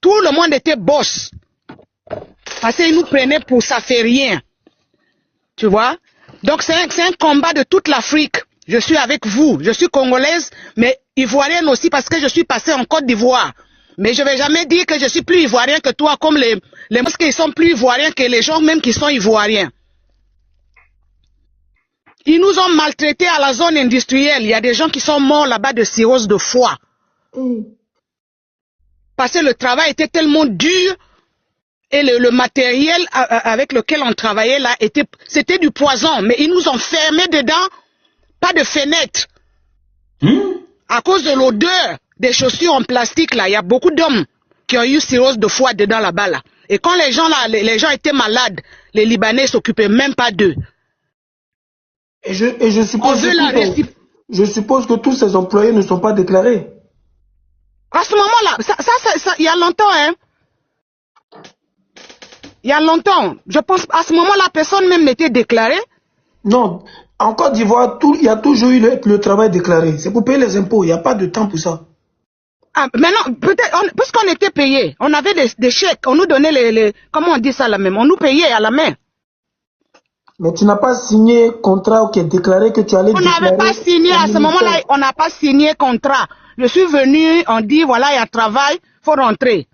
Tout le monde était boss. Parce qu'ils nous prenaient pour ça fait rien. Tu vois? Donc c'est un combat de toute l'Afrique. Je suis avec vous. Je suis congolaise, mais ivoirienne aussi parce que je suis passée en Côte d'Ivoire. Mais je vais jamais dire que je suis plus ivoirien que toi, comme les Mosques qui sont plus ivoiriens que les gens même qui sont ivoiriens. Ils nous ont maltraités à la zone industrielle. Il y a des gens qui sont morts là-bas de cirrhose de foie. Parce que le travail était tellement dur et le matériel avec lequel on travaillait là, c'était du poison. Mais ils nous ont fermés dedans, pas de fenêtres. À cause de l'odeur des chaussures en plastique là, il y a beaucoup d'hommes qui ont eu cirrhose de foie dedans là-bas là. Et quand les gens là, les gens étaient malades, les Libanais s'occupaient même pas d'eux. Et je suppose que tous ces employés ne sont pas déclarés. À ce moment-là, ça, il y a longtemps, hein. Il y a longtemps. Je pense, à ce moment-là, personne même n'était déclaré. Non. En Côte d'Ivoire, il y a toujours eu le travail déclaré. C'est pour payer les impôts. Il n'y a pas de temps pour ça. Ah, maintenant, peut-être, puisqu'on était payé, on avait des chèques, on nous donnait comment on dit ça là même, on nous payait à la main. Mais tu n'as pas signé contrat qui est déclaré que tu allais déclarer. On n'avait pas signé à ce moment-là, on n'a pas signé contrat. Je suis venu, on dit voilà, il y a travail, faut rentrer.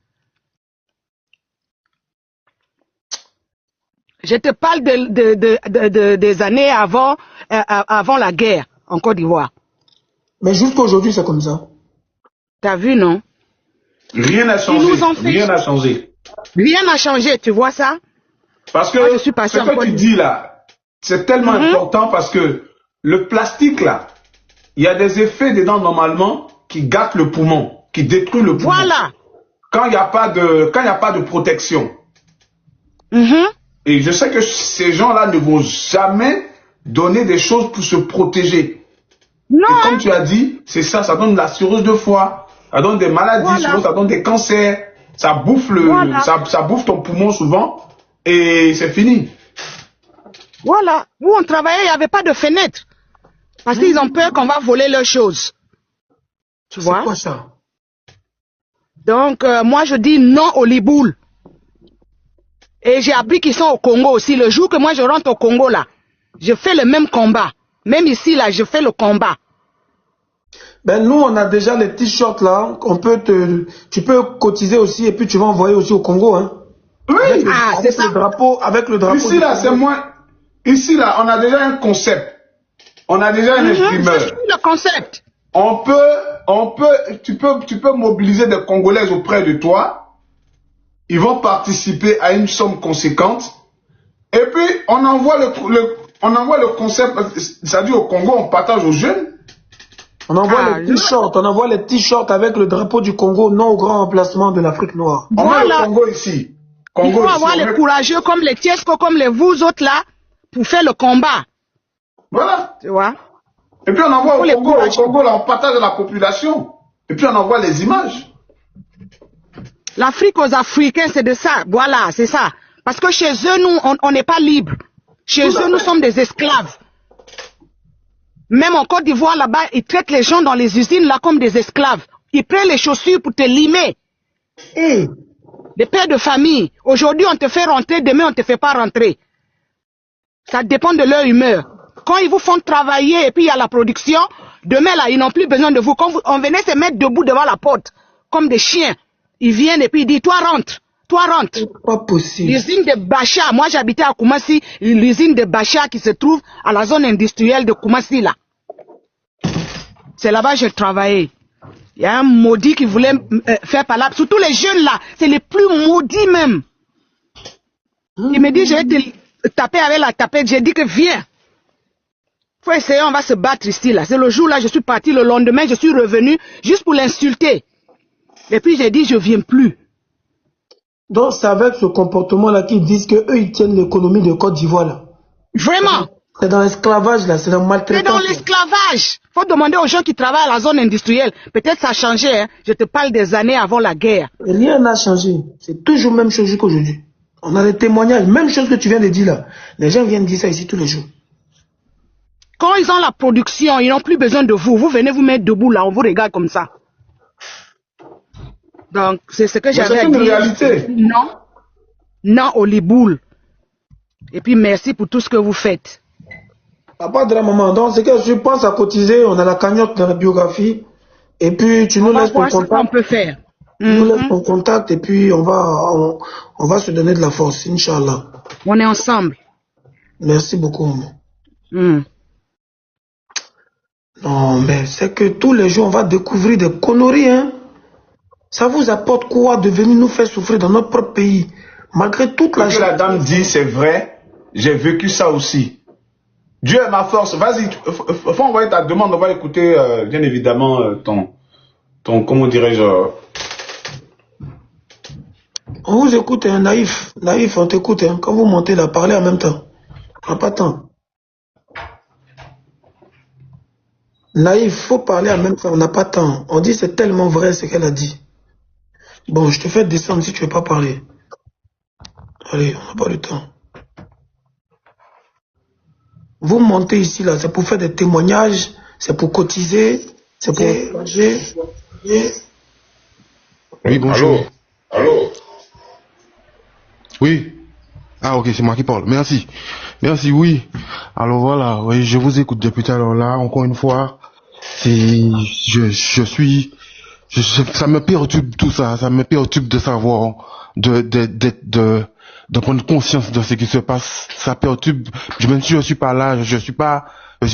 Je te parle des années avant la guerre en Côte d'Ivoire. Mais jusqu'aujourd'hui, c'est comme ça. T'as vu, non? Rien n'a changé. Rien n'a changé. Rien n'a changé, tu vois ça? Parce que moi, ce que tu dis là, c'est tellement important parce que le plastique là, il y a des effets dedans normalement qui gâtent le poumon, qui détruisent le poumon. Voilà. Quand il n'y a pas de protection. Et je sais que ces gens-là ne vont jamais donner des choses pour se protéger. Non. Et comme tu as dit, c'est ça, ça donne la cirrhose de foie, ça donne des maladies, souvent, ça donne des cancers, ça bouffe ça bouffe ton poumon souvent, et c'est fini. Voilà. Où on travaillait, il n'y avait pas de fenêtre. Parce qu'ils ont peur qu'on va voler leurs choses. Tu vois? C'est quoi ça? Donc, moi, je dis non au Liboul. Et j'ai appris qu'ils sont au Congo aussi. Le jour que moi, je rentre au Congo, là, je fais le même combat. Même ici, là, je fais le combat. Ben, nous, on a déjà les t-shirts, là. Tu peux cotiser aussi et puis tu vas envoyer aussi au Congo, hein. Oui. Avec le drapeau. Ici, là, c'est moins... Ici, là, on a déjà un concept. On a déjà un imprimeur. Je suis le concept. Tu peux mobiliser des Congolaises auprès de toi. Ils vont participer à une somme conséquente. Et puis, on envoie le concept, c'est-à-dire au Congo, on partage aux jeunes. On envoie les t-shirts, on envoie les t-shirts avec le drapeau du Congo, non au grand emplacement de l'Afrique noire. On met le Congo ici. Il faut avoir les courageux comme les Tiesco, comme les vous autres là, pour faire le combat. Voilà. Tu vois? Et puis on envoie au Congo, là, on partage la population. Et puis on envoie les images. L'Afrique aux Africains, c'est de ça. Voilà, c'est ça. Parce que chez eux, nous, on n'est pas libres. Chez eux, nous sommes des esclaves. Même en Côte d'Ivoire, là-bas, ils traitent les gens dans les usines, là, comme des esclaves. Ils prennent les chaussures pour te limer. Des pères de famille. Aujourd'hui, on te fait rentrer, demain, on ne te fait pas rentrer. Ça dépend de leur humeur. Quand ils vous font travailler et puis il y a la production, demain, là, ils n'ont plus besoin de vous. Quand on venait se mettre debout devant la porte, comme des chiens, ils viennent et puis ils disent, toi rentre. Toi rentre. C'est pas possible. L'usine de Bacha, moi j'habitais à Koumassi, l'usine de Bacha qui se trouve à la zone industrielle de Koumassi là. C'est là-bas que j'ai travaillé. Il y a un maudit qui voulait faire par là. Surtout les jeunes là, c'est les plus maudits même. Il me dit, je vais te taper avec la tapette. J'ai dit que viens. Faut essayer, on va se battre ici là. C'est le jour là, je suis parti, le lendemain, je suis revenu juste pour l'insulter. Et puis j'ai dit, je viens plus. Donc c'est avec ce comportement-là qu'ils disent qu'eux, ils tiennent l'économie de Côte d'Ivoire là. Vraiment. C'est dans l'esclavage là, c'est dans le maltraitance. C'est dans l'esclavage. Faut demander aux gens qui travaillent à la zone industrielle. Peut-être ça a changé, hein. Je te parle des années avant la guerre. Rien n'a changé. C'est toujours la même chose qu'aujourd'hui. On a des témoignages, même chose que tu viens de dire là. Les gens viennent dire ça ici tous les jours. Quand ils ont la production, ils n'ont plus besoin de vous. Vous venez vous mettre debout là, on vous regarde comme ça. Donc, c'est ce que Mais j'avais c'est à une dire. réalité. Non. Non, Oliboul. Et puis, merci pour tout ce que vous faites. Pas de la maman. Donc, c'est que je pense à cotiser. On a la cagnotte dans la biographie. Et puis, tu nous On va laisses ton voir ce qu'on contact. peut faire. Tu nous laisses ton contact. Et puis, on va se donner de la force, Inch'Allah. On est ensemble. Merci beaucoup, maman. Mm. Non, mais c'est que tous les jours, on va découvrir des conneries, hein. Ça vous apporte quoi de venir nous faire souffrir dans notre propre pays? Malgré toute Ce que la dame dit, c'est vrai. J'ai vécu ça aussi. Dieu est ma force. Vas-y, faut envoyer ta demande. On va écouter, bien évidemment, ton comment dirais-je... On vous écoute, hein, naïf. Naïf, on t'écoute. Hein. Quand vous montez là, parlez en même temps. On n'a pas de temps. Naïf, faut parler en même temps. On n'a pas de temps. On dit c'est tellement vrai ce qu'elle a dit. Bon, je te fais descendre si tu veux pas parler. Allez, on n'a pas le temps. Vous montez ici, là, c'est pour faire des témoignages, c'est pour cotiser, c'est pour manger. Oui, bonjour. Allô? Oui. Ah, ok, c'est moi qui parle. Merci. Merci, oui. Alors voilà, oui, je vous écoute depuis tout à l'heure là, encore une fois. Ça me perturbe tout ça, ça me perturbe de savoir, de prendre conscience de ce qui se passe. Ça perturbe. Même si je suis pas là, je suis pas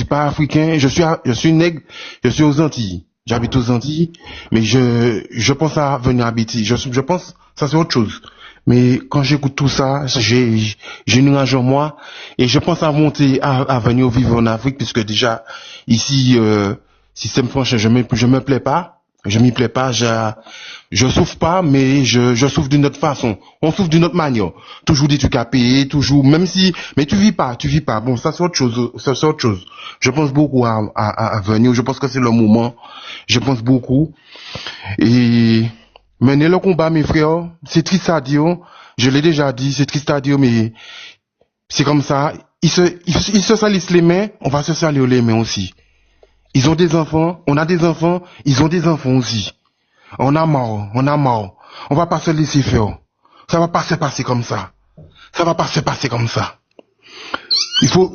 africain, je suis nègre, je suis aux Antilles. J'habite aux Antilles, mais je pense à venir habiter. Je pense, ça c'est autre chose. Mais quand j'écoute tout ça, j'ai une rage en moi, et je pense à monter, à venir vivre en Afrique, puisque déjà, ici, système français, je me plais pas. Je m'y plais pas, je souffre pas, mais je souffre d'une autre façon. On souffre d'une autre manière. Toujours des trucs à payer, toujours, même si, mais tu vis pas. Bon, ça c'est autre chose, Je pense beaucoup à venir, je pense que c'est le moment. Je pense beaucoup. Et, mener le combat, mes frères, c'est triste à dire. Je l'ai déjà dit, c'est triste à dire, mais c'est comme ça. Ils se salissent les mains, on va se salir les mains aussi. Ils ont des enfants, on a des enfants, ils ont des enfants aussi. On a marre. On va pas se laisser faire. Ça va pas se passer comme ça. Il faut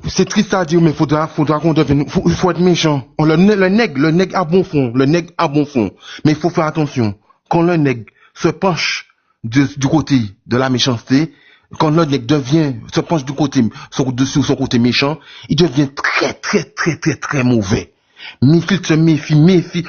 c'est triste à dire, mais faudra qu'on devienne, il faut être méchant. Le nègre a bon fond, Mais il faut faire attention. Quand le nègre se penche du côté de la méchanceté, quand le nègre se penche sur son côté méchant, il devient très, très, très, très, très mauvais. Mais qu'il se méfie,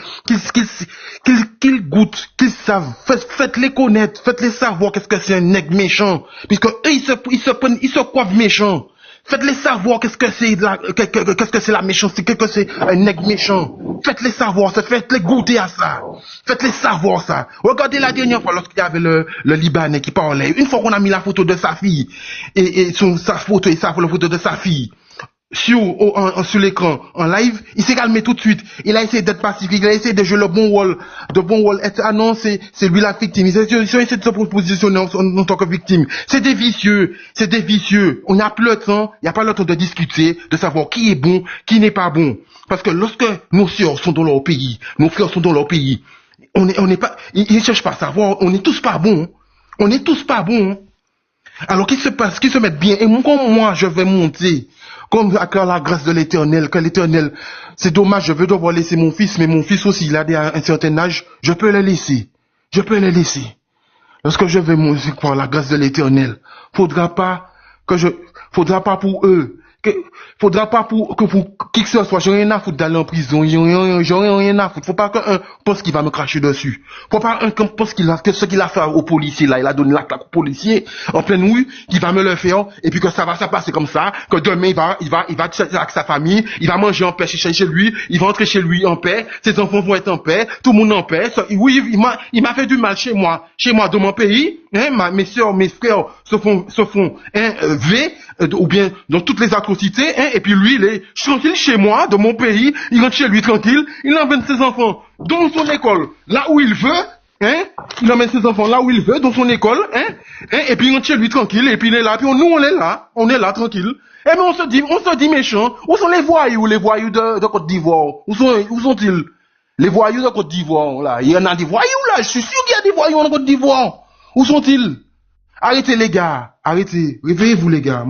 qu'il goûte, qu'ils savent, faites-les connaître, faites-les savoir qu'est-ce que c'est un nègre méchant, puisque eux, ils se coiffent méchants. Faites-les savoir qu'est-ce que c'est la méchanceté, qu'est-ce que c'est un nègre méchant. Faites-les savoir ça, faites-les goûter à ça. Faites-les savoir ça. Regardez la dernière fois lorsqu'il y avait le Libanais qui parlait. Une fois qu'on a mis la photo de sa fille, sa photo de sa fille, sur l'écran, en live, il s'est calmé tout de suite. Il a essayé d'être pacifique, il a essayé de jouer le bon rôle. Ah non, c'est lui la victime. Ils ont essayé de se positionner en tant que victime. C'est des vicieux. On n'a plus le temps, il n'y a pas le temps de discuter, de savoir qui est bon, qui n'est pas bon. Parce que lorsque nos sœurs sont dans leur pays, nos frères sont dans leur pays, on n'est pas, ils ne cherchent pas à savoir, on n'est tous pas bons. Alors qu'ils se mettent bien, et moi, je vais monter. Comme à la grâce de l'Éternel, que l'Éternel, c'est dommage, je veux devoir laisser mon fils, mais mon fils aussi, il a un certain âge, je peux le laisser. Lorsque je vais monter par la grâce de l'Éternel, faudra pas pour eux, faudra pas pour qui que ce soit, j'ai rien à foutre d'aller en prison, j'ai rien à foutre. Faut pas qu'un pense qu'il va me cracher dessus. Faut pas un pense que ce qu'il a fait au policier là, il a donné la claque au policier en pleine rue, qu'il va me le faire, et puis que ça va passer comme ça, que demain il va avec sa famille, il va manger en paix chez lui, il va rentrer chez lui en paix, ses enfants vont être en paix, tout le monde en paix. Oui, il m'a fait du mal chez moi dans mon pays, hein, mes soeurs, mes frères se font ou bien dans toutes les atrocités, hein, et puis lui, il est tranquille chez moi, dans mon pays, il rentre chez lui tranquille, il emmène ses enfants dans son école, là où il veut, hein, il emmène ses enfants là où il veut, dans son école, hein, et puis il rentre chez lui tranquille, et puis il est là, puis nous on est là tranquille. Eh mais on se dit méchant, où sont les voyous de Côte d'Ivoire, où sont-ils? Les voyous de Côte d'Ivoire, là. Il y en a des voyous, là. Je suis sûr qu'il y a des voyous en Côte d'Ivoire. Où sont-ils? Arrêtez, les gars. Arrêtez. Réveillez-vous, les gars.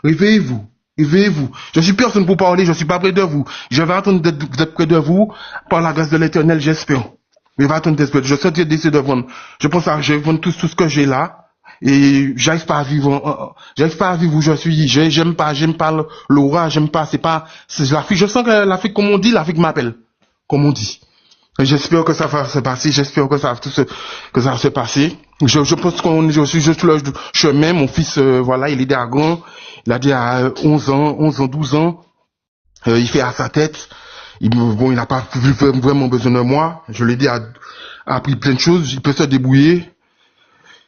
Réveillez-vous. Réveillez-vous. Je suis personne pour parler. Je suis pas près de vous. Je vais attendre d'être près de vous. Par la grâce de l'Éternel, j'espère. Je vais attendre d'être près. Je sais d'essayer de vendre. Je pense à, je vais vendre tout ce que j'ai là. Et j'arrive pas à vivre, où je suis. J'aime pas l'aura, j'aime pas, c'est l'Afrique. Je sens que l'Afrique, comme on dit, l'Afrique m'appelle. Comme on dit. J'espère que ça va se passer, j'espère que ça va se passer. Je pense je suis juste le chemin, mon fils, voilà, il est déjà grand, il a déjà 11 ans, 12 ans, il fait à sa tête, il n'a pas vraiment besoin de moi, je l'ai dit, appris plein de choses, il peut se débrouiller.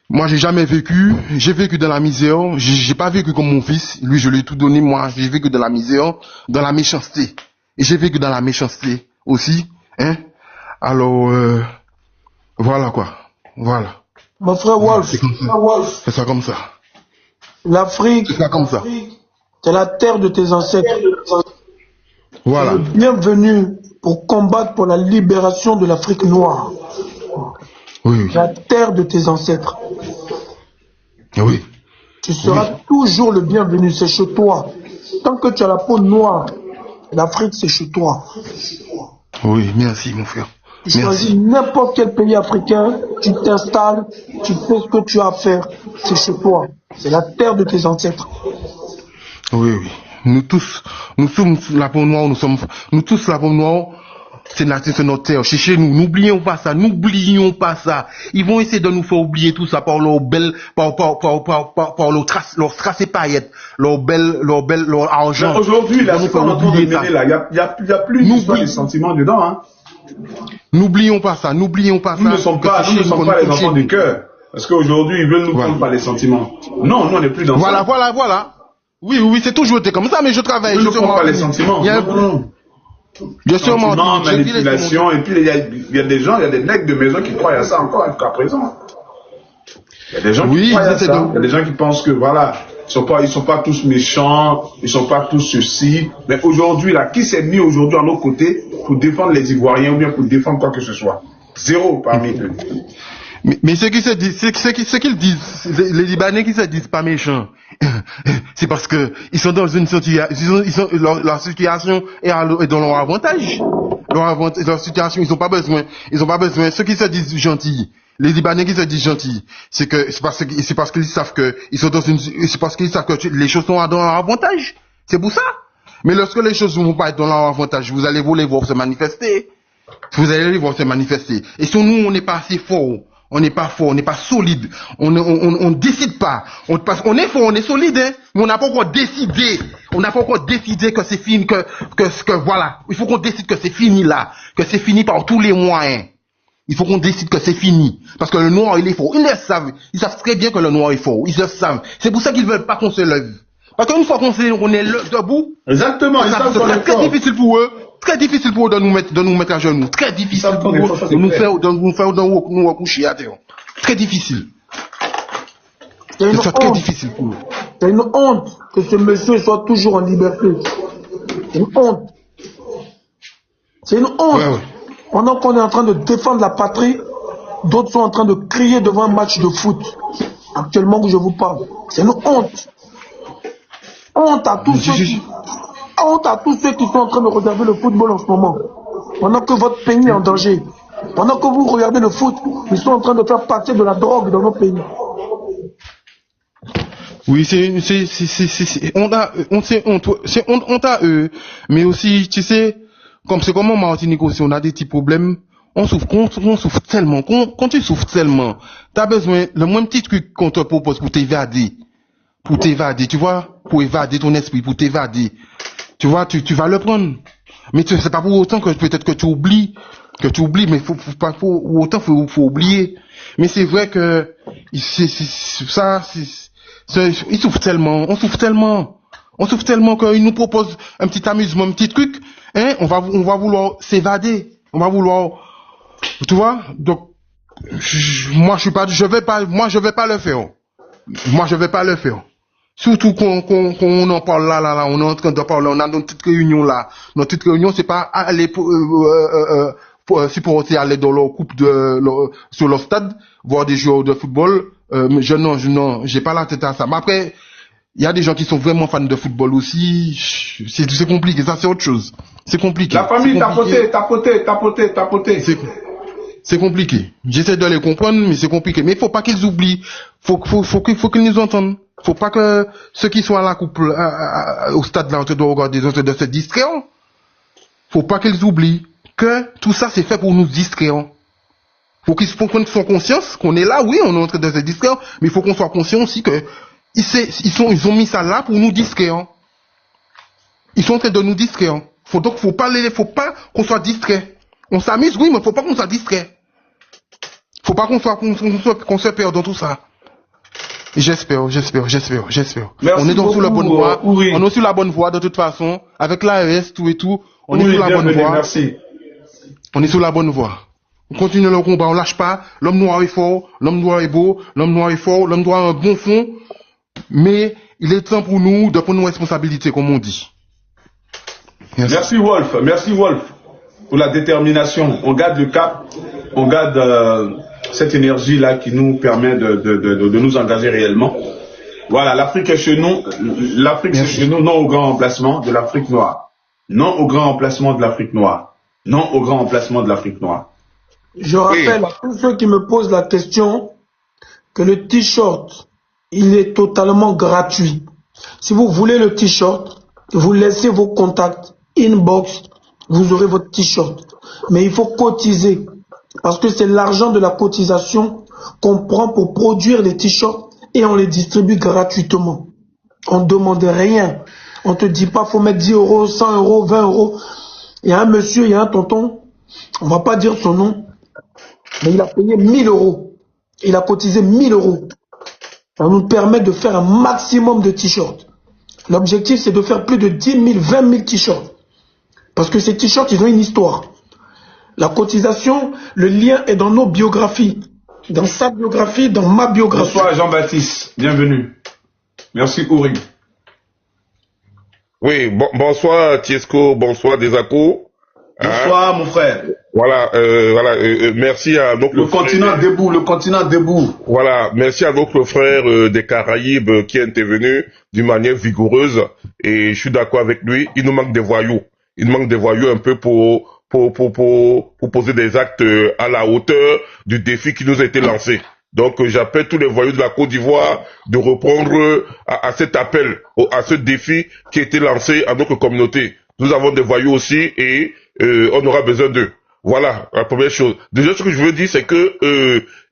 Moi, j'ai jamais vécu, j'ai vécu dans la misère, j'ai pas vécu comme mon fils, lui, je lui ai tout donné, moi, j'ai vécu dans la misère, dans la méchanceté. Et j'ai vécu dans la méchanceté aussi, hein. Alors, voilà quoi. Voilà. Mon frère Wolf, c'est ça comme ça. L'Afrique, c'est ça comme ça. C'est la terre de tes ancêtres. Voilà. Bienvenue pour combattre pour la libération de l'Afrique noire. Oui. La terre de tes ancêtres. Oui. Tu seras toujours le bienvenu, c'est chez toi. Tant que tu as la peau noire, l'Afrique c'est chez toi. Oui, merci mon frère. Tu choisis n'importe quel pays africain, tu t'installes, tu fais ce que tu as à faire, c'est chez toi. C'est la terre de tes ancêtres. Oui, oui. Nous sommes la peau noire, nous tous la peau noire, c'est notre terre. Chez nous, n'oublions pas ça. Ils vont essayer de nous faire oublier tout ça par leur belle, par leur trace et paillettes, leur argent. Mais aujourd'hui, là, c'est pas en train de mêler là. Il y a plus de sentiments dedans, hein. N'oublions pas ça. Nous ne sommes pas les enfants du cœur. Parce qu'aujourd'hui, ils veulent nous prendre par les sentiments. Non, nous, on n'est plus dans ça. Voilà. Oui, c'est toujours été comme ça, mais je travaille. Ils ne prennent pas les sentiments. Sentiments, manipulation, et puis il y a des gens, il y a des mecs de maison qui croient à ça encore jusqu'à présent. Il y a des gens qui croient à ça. Il y a des gens qui pensent que voilà, ils sont pas tous méchants, ils sont pas tous ceci. Mais aujourd'hui, là, qui s'est mis aujourd'hui à nos côtés pour défendre les Ivoiriens ou bien pour défendre quoi que ce soit? Zéro parmi eux. Mais ce qu'ils disent, les Libanais qui se disent pas méchants, c'est parce que ils sont dans une situation, leur situation est dans leur avantage. Leur situation, ils ont pas besoin, ceux qui se disent gentils, les Libanais qui se disent gentils, c'est parce qu'ils savent que c'est parce qu'ils savent que les choses sont dans leur avantage. C'est pour ça. Mais lorsque les choses ne vont pas être dans leur avantage, vous allez les voir se manifester. Et sur nous, on n'est pas assez fort. On n'est pas fort, on n'est pas solide. On décide pas. On est fort, on est solide, hein. Mais on n'a pas encore décidé. On n'a pas encore décidé que c'est fini, que voilà. Il faut qu'on décide que c'est fini là. Que c'est fini par tous les moyens. Il faut qu'on décide que c'est fini. Parce que le noir, il est fort. Ils le savent. Ils savent très bien que le noir est fort. Ils le savent. C'est pour ça qu'ils veulent pas qu'on se lève. Parce qu'une fois qu'on est debout. Exactement. C'est très difficile pour eux. Très difficile pour eux de nous mettre à genoux. Très difficile pour eux de nous faire nous recoucher à terre. Très difficile. C'est très difficile pour eux. C'est une honte que ce monsieur soit toujours en liberté. C'est une honte. C'est une honte. Ouais. Pendant qu'on est en train de défendre la patrie, d'autres sont en train de crier devant un match de foot. Actuellement que je vous parle. C'est une honte. Honte à tous ceux qui sont en train de regarder le football en ce moment. Pendant que votre pays est en danger. Pendant que vous regardez le foot, ils sont en train de faire passer de la drogue dans nos pays. Oui, c'est honte à eux. Mais aussi, tu sais, c'est comme en Martinique aussi, on a des petits problèmes. On souffre tellement. Quand tu souffres tellement, t'as besoin, le moins petit truc qu'on te propose pour t'évader, tu vois, pour évader ton esprit, pour t'évader. Tu vois, tu vas le prendre. Mais c'est pas pour autant que peut-être que tu oublies, mais faut oublier. Mais c'est vrai que, ils souffrent tellement, on souffre tellement qu'ils nous proposent un petit amusement, un petit truc, hein, on va vouloir s'évader, tu vois, donc, moi je vais pas le faire. Surtout qu'on en parle là, on est en train de parler, on a notre petite réunion là. Notre petite réunion, c'est pas aller supporters allaient dans leur coupe sur leur stade, voir des joueurs de football. Mais non, j'ai pas la tête à ça. Mais après, il y a des gens qui sont vraiment fans de football aussi. C'est compliqué, ça c'est autre chose. C'est compliqué. La famille tapoté. C'est compliqué. J'essaie de les comprendre, mais c'est compliqué. Mais il faut pas qu'ils oublient. Faut qu'ils nous entendent. Faut pas que ceux qui sont à la coupe, au stade là, on doit regarder, de se distraire. Faut pas qu'ils oublient que tout ça c'est fait pour nous distraire. Faut qu'ils soient conscients qu'on est là, oui, on est en train de se distraire, mais il faut qu'on soit conscient aussi que ils ont mis ça là pour nous distraire. Ils sont en train de nous distraire. Faut pas qu'on soit distrait. On s'amuse, oui, mais faut pas qu'on soit distrait. Faut pas qu'on se perde dans tout ça. J'espère. On est donc sur la bonne voie. Oui. On est sur la bonne voie de toute façon. Avec l'AES, tout et tout. On est sur la bonne voie. Merci. On est sur la bonne voie. On continue le combat, on lâche pas. L'homme noir est fort, l'homme noir est beau, l'homme noir est fort, l'homme noir a un bon fond. Mais il est temps pour nous de prendre nos responsabilités, comme on dit. Merci Wolf, pour la détermination. On garde le cap, on garde cette énergie-là qui nous permet de nous engager réellement. Voilà, l'Afrique est chez nous. L'Afrique c'est chez nous, non au grand emplacement de l'Afrique noire. Non au grand emplacement de l'Afrique noire. Non au grand emplacement de l'Afrique noire. Je rappelle à tous ceux qui me posent la question que le t-shirt, il est totalement gratuit. Si vous voulez le t-shirt, vous laissez vos contacts, inbox, vous aurez votre t-shirt. Mais il faut cotiser, parce que c'est l'argent de la cotisation qu'on prend pour produire les t-shirts et on les distribue gratuitement. On ne demande rien. On ne te dit pas, faut mettre 10 euros, 100 euros, 20 euros. Il y a un monsieur, il y a un tonton, on ne va pas dire son nom, mais il a payé 1000 euros. Il a cotisé 1000 euros. Ça nous permet de faire un maximum de t-shirts. L'objectif, c'est de faire plus de 10 000, 20 000 t-shirts. Parce que ces t-shirts, ils ont une histoire. La cotisation, le lien est dans nos biographies. Dans sa biographie, dans ma biographie. Bonsoir Jean-Baptiste, bienvenue. Merci Ouri. Oui, bonsoir Tiesco, bonsoir Desako. Bonsoir mon frère. Voilà, merci à notre le continent debout. Voilà, merci à notre frère des Caraïbes qui est intervenu d'une manière vigoureuse et je suis d'accord avec lui. Il nous manque des voyous. Il nous manque des voyous un peu pour poser des actes à la hauteur du défi qui nous a été lancé. Donc j'appelle tous les voyous de la Côte d'Ivoire de reprendre à cet appel, à ce défi qui a été lancé à notre communauté. Nous avons des voyous aussi et on aura besoin d'eux. Voilà, la première chose. Déjà, ce que je veux dire, c'est que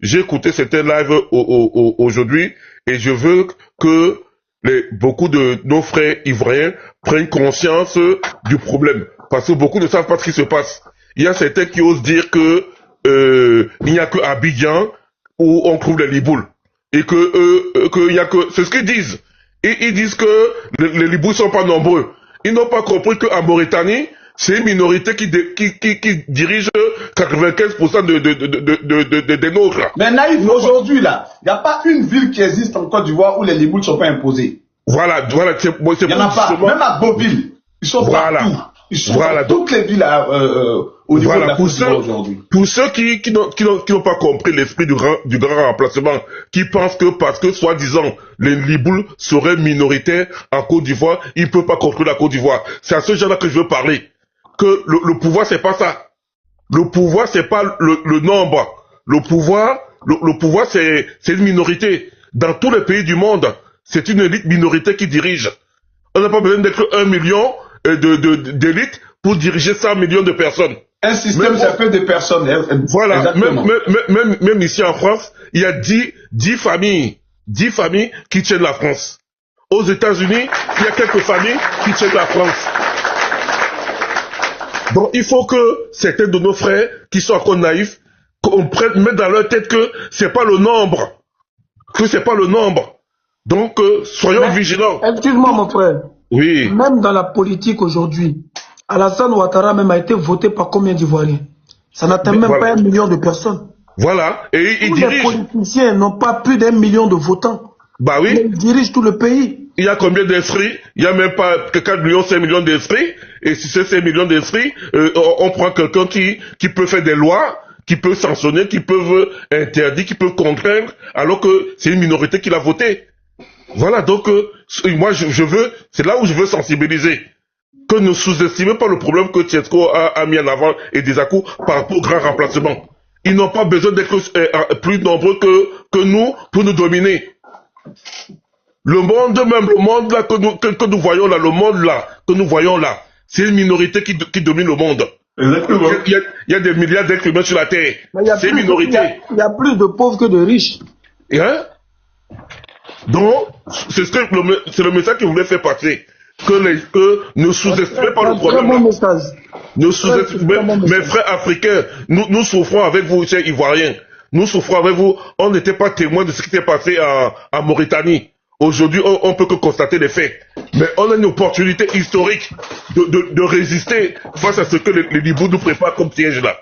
j'ai écouté certains lives aujourd'hui et je veux que beaucoup de nos frères ivoiriens prennent conscience du problème. Parce que beaucoup ne savent pas ce qui se passe. Il y a certains qui osent dire que il n'y a que Abidjan où on trouve les liboules. Et que il y a que... C'est ce qu'ils disent. Et ils disent que les liboules sont pas nombreux. Ils n'ont pas compris qu'en Mauritanie, c'est une minorité qui dirige 95% des nôtres. Mais Naïf, aujourd'hui, là, il n'y a pas une ville qui existe en Côte d'Ivoire où les liboules ne sont pas imposées. Voilà, il n'y en a pas. Même à Beauville, ils sont partout. Ils sont dans toutes les villes au niveau de la Côte d'Ivoire aujourd'hui. Pour ceux qui n'ont pas compris l'esprit du grand remplacement, qui pensent que parce que, soi-disant, les liboules seraient minoritaires en Côte d'Ivoire, ils ne peuvent pas contrôler la Côte d'Ivoire. C'est à ce genre-là que je veux parler. Que le pouvoir, c'est pas ça. Le pouvoir, c'est pas le nombre. Le pouvoir, c'est une minorité. Dans tous les pays du monde, c'est une élite minorité qui dirige. On n'a pas besoin d'être 1 million d'élites pour diriger 100 millions de personnes. Un système, ça fait des personnes. Voilà. Même ici en France, il y a 10 familles qui tiennent la France. Aux États-Unis, il y a quelques familles qui tiennent la France. Donc, il faut que certains de nos frères qui sont encore naïfs, qu'on mette dans leur tête que c'est pas le nombre. Donc, soyons vigilants. Excuse-moi, mon frère. Oui. Même dans la politique aujourd'hui, Alassane Ouattara même a été voté par combien d'Ivoiriens? Ça n'atteint même pas 1 million de personnes. Voilà. Et il dirige. Les politiciens n'ont pas plus d'1 million de votants. Bah oui. Ils dirigent tout le pays. il y a combien d'esprits? Il y a même pas que 4 millions, 5 millions d'esprits. Et si c'est 5 millions d'esprits, on prend quelqu'un qui peut faire des lois, qui peut sanctionner, qui peut interdire, qui peut contraindre, alors que c'est une minorité qui l'a voté. Voilà, donc moi je veux, c'est là où je veux sensibiliser. Que ne sous-estimez pas le problème que Tchètko a mis en avant et Desakou par rapport au grand remplacement. Ils n'ont pas besoin d'être plus nombreux que nous pour nous dominer. Le monde même, le monde là que nous voyons là, le monde là que nous voyons là, c'est une minorité qui domine le monde. Exactement. Il y a des milliards d'êtres humains sur la Terre. C'est une minorité. Il y a plus de pauvres que de riches. Hein? Donc, c'est le message que je voulais faire passer. Que ne sous-estimez pas le problème. Bon message. Ne sous-estimez, mes frères africains, nous souffrons avec vous, chers Ivoiriens. Nous souffrons avec vous. On n'était pas témoins de ce qui s'est passé en Mauritanie. Aujourd'hui, on peut que constater les faits. Mais on a une opportunité historique de résister face à ce que les Libous nous préparent comme piège là.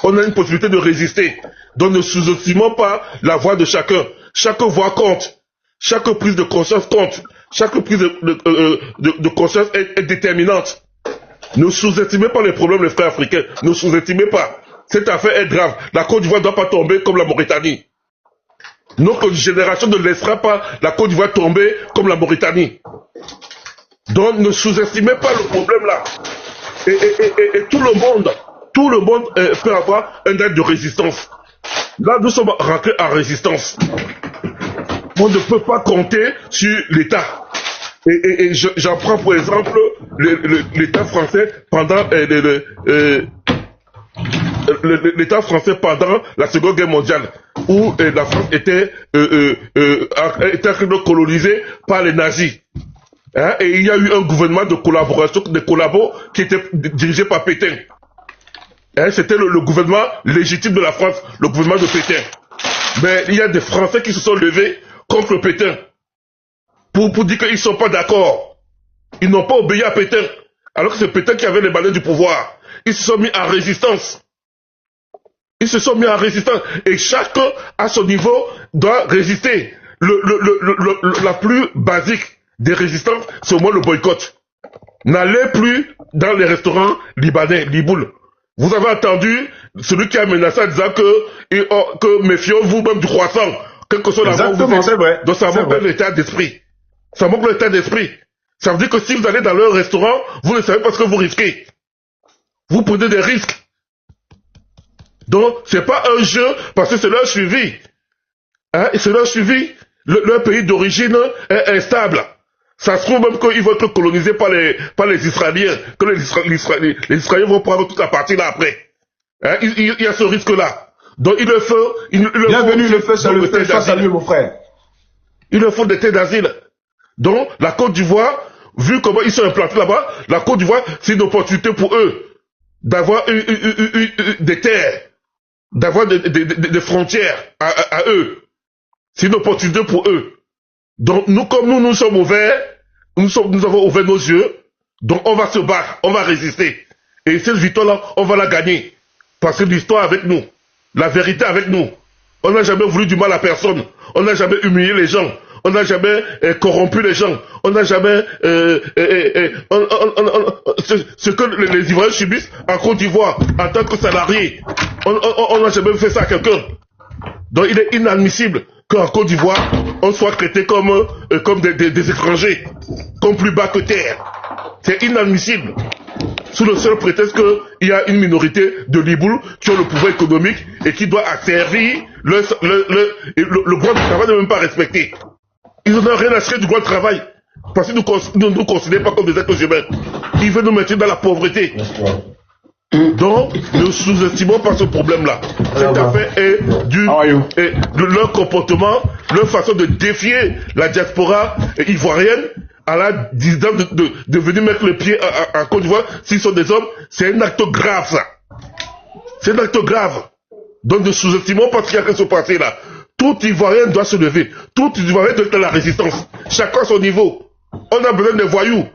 On a une possibilité de résister. Donc ne sous-estimons pas la voix de chacun. Chaque voix compte. Chaque prise de conscience compte. Chaque prise de conscience est déterminante. Ne sous-estimez pas les problèmes, les frères africains. Ne sous-estimez pas. Cette affaire est grave. La Côte d'Ivoire ne doit pas tomber comme la Mauritanie. Notre génération ne laissera pas la Côte d'Ivoire tomber comme la Mauritanie. Donc ne sous-estimez pas le problème là. Et tout le monde peut avoir un acte de résistance. Là, nous sommes rentrés en résistance. On ne peut pas compter sur l'État. Et j'en prends pour exemple l'État français pendant l'État français pendant la Seconde Guerre mondiale, où la France était colonisée par les nazis. Hein, et il y a eu un gouvernement de collaboration, de collabos qui était dirigé par Pétain. Hein, c'était le gouvernement légitime de la France, le gouvernement de Pétain. Mais il y a des Français qui se sont levés contre Pétain pour dire qu'ils ne sont pas d'accord. Ils n'ont pas obéi à Pétain, alors que c'est Pétain qui avait les balais du pouvoir. Ils se sont mis en résistance. Ils se sont mis en résistance. Et chacun, à son niveau, doit résister. La plus basique des résistances, c'est au moins le boycott. N'allez plus dans les restaurants libanais, Liboul. Vous avez entendu celui qui a menacé en disant que méfions-vous même du croissant, quel que soit la voie où vous êtes. C'est vrai. Donc ça manque l'état d'esprit. Ça manque l'état d'esprit. Ça veut dire que si vous allez dans leur restaurant, vous ne savez pas ce que vous risquez. Vous prenez des risques. Donc, c'est pas un jeu, parce que c'est leur suivi. Hein, c'est leur suivi. Leur pays d'origine est instable. Ça se trouve même qu'ils vont être colonisés par les Israéliens, que les Israéliens vont prendre toute la partie là après. Hein, il y a ce risque-là. Donc, bienvenue, le feu, ça le fait face à lui, mon frère. Il leur faut des terres d'asile. Donc, la Côte d'Ivoire, vu comment ils sont implantés là-bas, la Côte d'Ivoire, c'est une opportunité pour eux d'avoir des terres, d'avoir des frontières à eux. C'est une opportunité pour eux. Donc, comme nous sommes ouverts, nous avons ouvert nos yeux, donc on va se battre, on va résister. Et cette victoire-là, on va la gagner. Parce que l'histoire avec nous, la vérité avec nous. On n'a jamais voulu du mal à personne. On n'a jamais humilié les gens. On n'a jamais corrompu les gens. On n'a jamais... ce que les Ivoiriens subissent en Côte d'Ivoire, en tant que salariés, on n'a jamais fait ça à quelqu'un. Donc il est inadmissible qu'en Côte d'Ivoire, on soit traité comme des étrangers, comme plus bas que terre. C'est inadmissible. Sous le seul prétexte qu'il y a une minorité de Liboul qui ont le pouvoir économique et qui doit asservir le droit du travail n'est même pas respecté. Ils n'ont rien à cirer du droit de travail. Parce qu'ils ne nous considèrent pas comme des êtres humains. Ils veulent nous mettre dans la pauvreté. Donc, ne sous-estimons pas ce problème-là. Cette affaire est de leur comportement, leur façon de défier la diaspora ivoirienne à la disant de venir mettre le pied en Côte d'Ivoire s'ils sont des hommes. C'est un acte grave, ça. C'est un acte grave. Donc, ne sous-estimons pas ce qu'il y a que se passer là. Tout Ivoirien doit se lever. Tout Ivoirien doit être dans la résistance. Chacun à son niveau. On a besoin des voyous.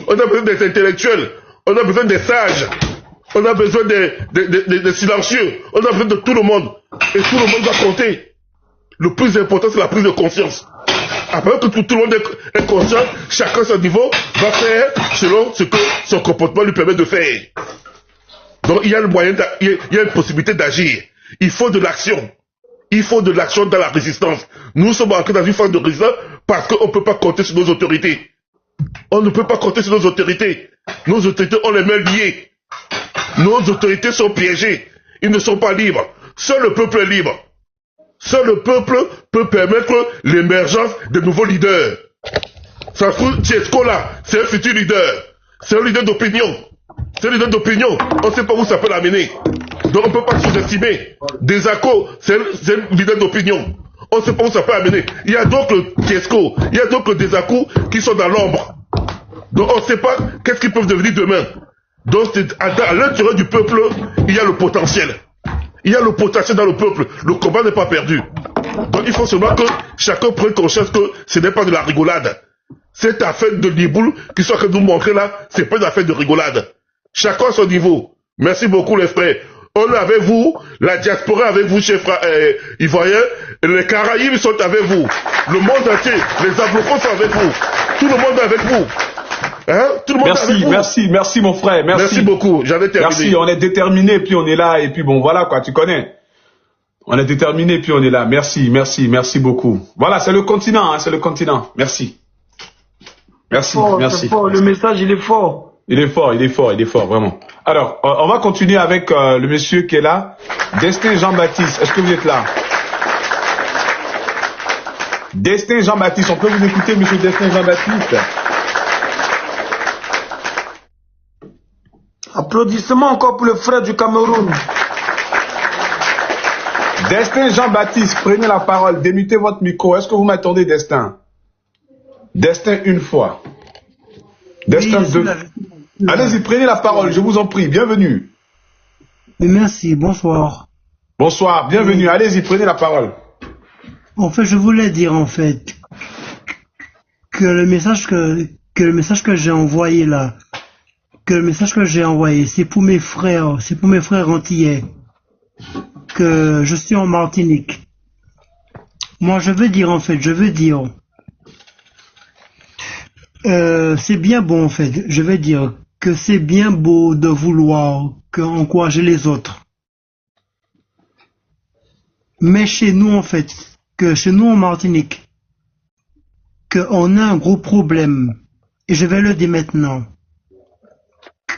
On a besoin des intellectuels. On a besoin des sages. On a besoin des silencieux. On a besoin de tout le monde. Et tout le monde doit compter. Le plus important, c'est la prise de conscience. après que tout le monde est conscient, chacun à son niveau va faire selon ce que son comportement lui permet de faire. Donc il y a le moyen, il y a une possibilité d'agir. Il faut de l'action. Il faut de l'action dans la résistance. Nous sommes entrés dans une phase de résistance parce qu'on ne peut pas compter sur nos autorités. On ne peut pas compter sur nos autorités. Nos autorités ont les mains liées. Nos autorités sont piégées. Ils ne sont pas libres. Seul le peuple est libre. Seul le peuple peut permettre l'émergence de nouveaux leaders. Ça se trouve, Tchesco là, c'est un futur leader. C'est un leader d'opinion. C'est un leader d'opinion. On ne sait pas où ça peut l'amener. Donc on ne peut pas sous-estimer. Desako, c'est un leader d'opinion. On ne sait pas où ça peut amener. Il y a d'autres Tchesco, il y a d'autres Desako qui sont dans l'ombre. Donc on ne sait pas qu'est-ce qu'ils peuvent devenir demain. Donc à l'intérieur du peuple, il y a le potentiel. Il y a le potentiel dans le peuple. Le combat n'est pas perdu. Donc il faut seulement que chacun prenne conscience que ce n'est pas de la rigolade. Cette affaire de Liboul qui soit que nous montrer là, c'est pas une affaire de rigolade. Chacun à son niveau. Merci beaucoup les frères. On est avec vous, la diaspora avec vous, chers frères ivoiriens, les Caraïbes sont avec vous. Le monde entier, les Ablocos sont avec vous. Tout le monde est avec vous. Hein? Tout le monde est avec vous. Merci mon frère. Merci beaucoup, j'avais terminé. Merci, on est déterminé, puis on est là, et puis bon, voilà quoi, tu connais. On est déterminé, puis on est là. Merci beaucoup. Voilà, c'est le continent, hein, c'est le continent. Merci. Merci. Fort. Le message, il est fort. Il est fort, vraiment. Alors, on va continuer avec le monsieur qui est là. Destin Jean-Baptiste, est-ce que vous êtes là? Destin Jean-Baptiste, on peut vous écouter, monsieur Destin Jean-Baptiste? Applaudissements encore pour le frère du Cameroun. Destin Jean-Baptiste, prenez la parole, démutez votre micro. Est-ce que vous m'attendez, Destin? Destin une fois. Destin oui, deux. Allez-y, prenez la parole, je vous en prie. Bienvenue. Merci, bonsoir. Bonsoir, bienvenue. Allez-y, prenez la parole. En fait, je voulais dire en fait que le message que j'ai envoyé là, c'est pour mes frères, antillais, que je suis en Martinique. Moi, je veux dire, c'est bien bon en fait, je veux dire que c'est bien beau de vouloir encourager les autres. Mais chez nous en fait, chez nous en Martinique, qu'on a un gros problème, et je vais le dire maintenant,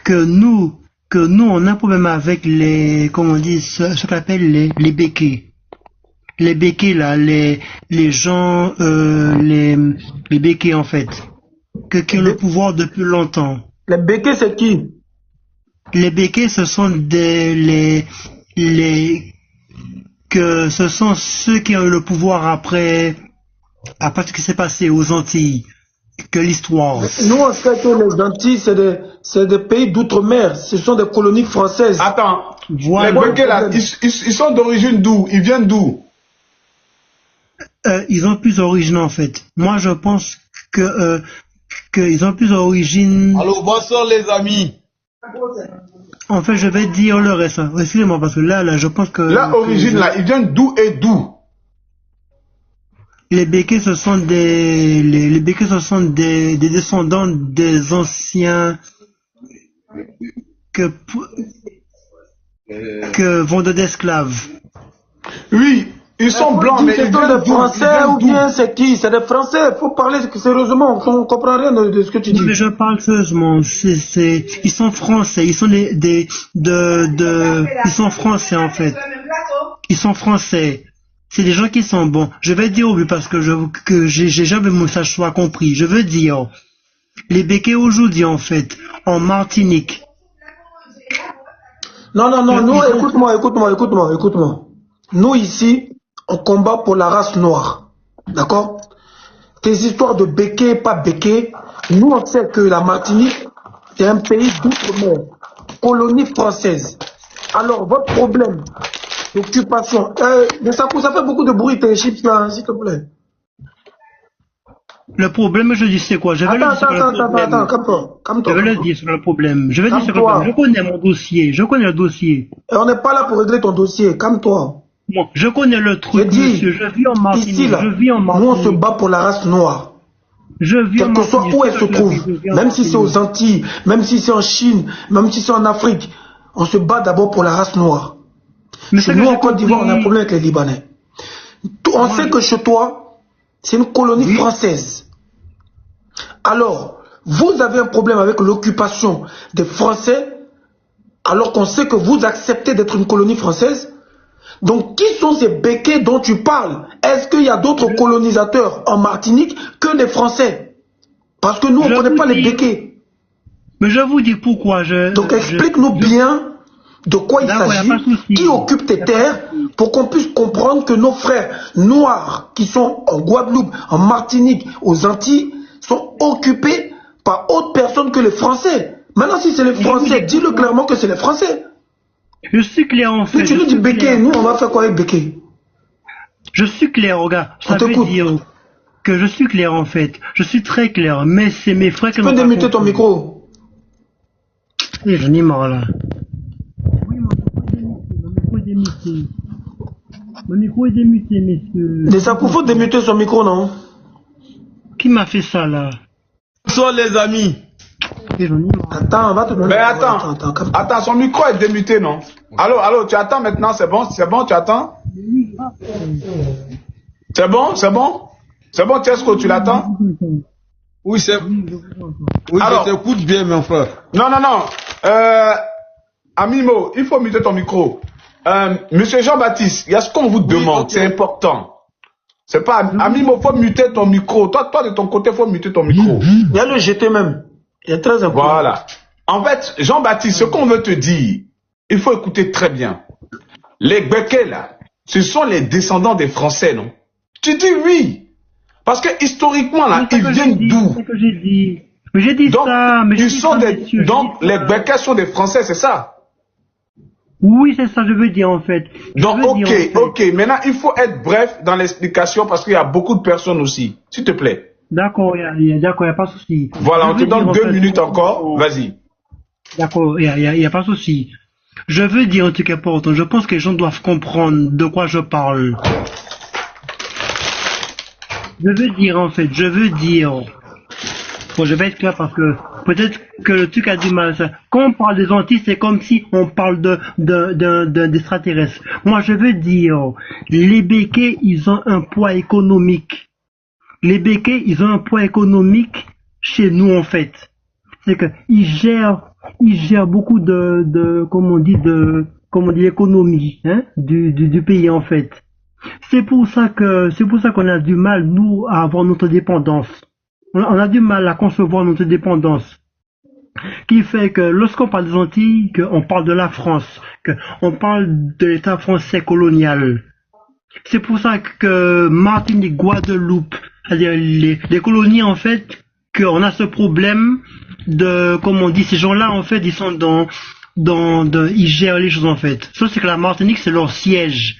que nous on a un problème avec les, comment on dit, ce qu'on appelle les béquets. Les béquets là, les gens, les béquets en fait, qui ont le pouvoir depuis longtemps. Les béquets, c'est qui? Les béquets, ce sont ce sont ceux qui ont eu le pouvoir après ce qui s'est passé aux Antilles, que l'histoire. Nous, on sait que les Antilles, c'est des pays d'outre-mer. Ce sont des colonies françaises. Attends, voilà. Les béquets là, ils sont d'origine d'où? Ils viennent d'où? Ils ont plus d'origine en fait. Moi, je pense qu'ils ont plus d'origine. Allô, bonsoir les amis. En fait, je vais dire le reste. Excusez-moi, parce que là, je pense que... L'origine, là, ils viennent d'où et d'où? Les béquets, ce sont les béquets, ce sont des descendants des anciens que vendeurs d'esclaves. Oui, ils sont blancs, mais ils viennent des Français ou bien c'est qui? C'est des Français. Il faut parler sérieusement. On ne comprend rien de ce que tu dis. Mais je parle sérieusement. Ils sont français. Ils sont ils sont français en fait. Ils sont français. C'est des gens qui sont bons. Je vais dire au but parce que j'ai jamais mon message soit compris. Je veux dire, les béquets aujourd'hui en fait, en Martinique. Non, nous, écoute-moi. Nous ici, on combat pour la race noire. D'accord? Tes histoires de béquets, pas béquets. Nous, on sait que la Martinique, c'est un pays d'outre-mer, colonie française. Alors, votre problème d'occupation, ça fait beaucoup de bruit, tes chips là, s'il te plaît. Le problème, je dis, c'est quoi? Attends, calme-toi. Je vais le dire sur le problème. Je connais mon dossier. Je connais le dossier. Et on n'est pas là pour régler ton dossier. Calme-toi. Bon, je connais le J'ai truc, dit, monsieur. Je vis en Martinique. ici, là, Je vis en nous on se Martinique. bat pour la race noire. Je vis en Quel que soit Martinique. où elle se trouve, Je vis en même si c'est Martinique. aux Antilles, même si c'est en Chine, même si c'est en Afrique, on se bat d'abord pour la race noire. Mais Chez ce que nous, j'ai en Côte d'Ivoire, on a un compris, problème avec les Libanais. On sait que chez toi, c'est une colonie française. Alors, vous avez un problème avec l'occupation des Français, alors qu'on sait que vous acceptez d'être une colonie française. Donc, qui sont ces béquets dont tu parles? Est-ce qu'il y a d'autres colonisateurs en Martinique que les Français? Parce que nous, on ne connaît pas les béquets. mais je vous dis pourquoi Donc, explique-nous bien de quoi il D'accord, y a s'agit, pas de souci. qui occupe tes terres, pour qu'on puisse comprendre que nos frères noirs qui sont en Guadeloupe, en Martinique, aux Antilles, sont occupés par autre personne que les Français. Maintenant, si c'est les Français, dis-le clairement que c'est les Français. Je suis clair en fait. Si tu nous dis béquet, nous, on va faire quoi avec béquet? Je suis clair, regarde. Ça On veut t'écoute. dire que je suis clair en fait. Je suis très clair. Mais c'est mes frères qui Tu peux démuter ton micro. Et j'en ai marre là. Oui, mon micro est démuté. Mon micro est démuté, messieurs. Déjà, il faut démuter son micro, non? Qui m'a fait ça là? Bonsoir les amis. Et j'en ai marre. Attends, on va te donner. Mais attends, son micro est démuté, non? Allô, tu attends maintenant, c'est bon, tu attends? C'est bon, Tesco, tu l'attends? Oui, c'est. Oui, Alors, je t'écoute bien, mon frère. Non. Amimo, il faut muter ton micro. Monsieur Jean-Baptiste, il y a ce qu'on vous demande, ok. c'est important. C'est pas, Amimo, faut muter ton micro. Toi, de ton côté, faut muter ton micro. Il y a le GT même. Il est très important. Voilà. En fait, Jean-Baptiste, ce qu'on veut te dire, il faut écouter très bien. Les Békés, là, ce sont les descendants des Français, non? Tu dis oui. Parce que historiquement, là, ils viennent d'où? C'est ce que j'ai dit. Mais j'ai dit Donc, ça. Mais ils sont donc les Békés sont des Français, c'est ça? Oui, c'est ça que je veux dire en fait. Donc, ok. Maintenant, il faut être bref dans l'explication parce qu'il y a beaucoup de personnes aussi. S'il te plaît. D'accord, il n'y a pas de souci. Voilà, on te Je veux donne dire, en 2 fait, minutes encore. Vas-y. D'accord, il n'y a pas de souci. Je veux dire un truc important. Je pense que les gens doivent comprendre de quoi je parle. Je veux dire. Bon, je vais être clair parce que peut-être que le truc a du mal. Quand on parle des Antilles, c'est comme si on parle d'extraterrestres. Moi, je veux dire, les Békés, ils ont un poids économique. Les Békés, ils ont un poids économique chez nous, en fait. C'est que ils gèrent beaucoup comment on dit, l'économie, hein, du pays, en fait. C'est pour ça qu'on a du mal, nous, à avoir notre dépendance. On a du mal à concevoir notre dépendance. Qui fait que lorsqu'on parle des Antilles, qu'on parle de la France, qu'on parle de l'État français colonial. C'est pour ça que Martinique, Guadeloupe, c'est-à-dire les colonies, en fait, qu'on a ce problème de, comme on dit, ces gens-là, en fait, ils sont ils gèrent les choses, en fait. Sauf c'est que la Martinique, c'est leur siège.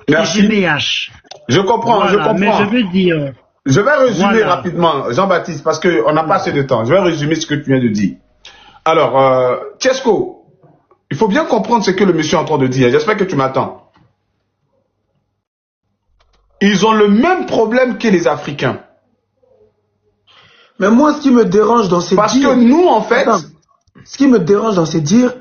Merci. C'est GBH. Je comprends, Voilà, mais je veux dire. Je vais résumer Voilà. rapidement, Jean-Baptiste, parce qu'on n'a pas assez de temps. Je vais résumer ce que tu viens de dire. Alors, Tesco, il faut bien comprendre ce que le monsieur est en train de dire. J'espère que tu m'attends. Ils ont le même problème que les Africains. Mais moi, ce qui me dérange dans ces Parce dires... que nous, en fait... Attends, ce qui me dérange dans ces dires,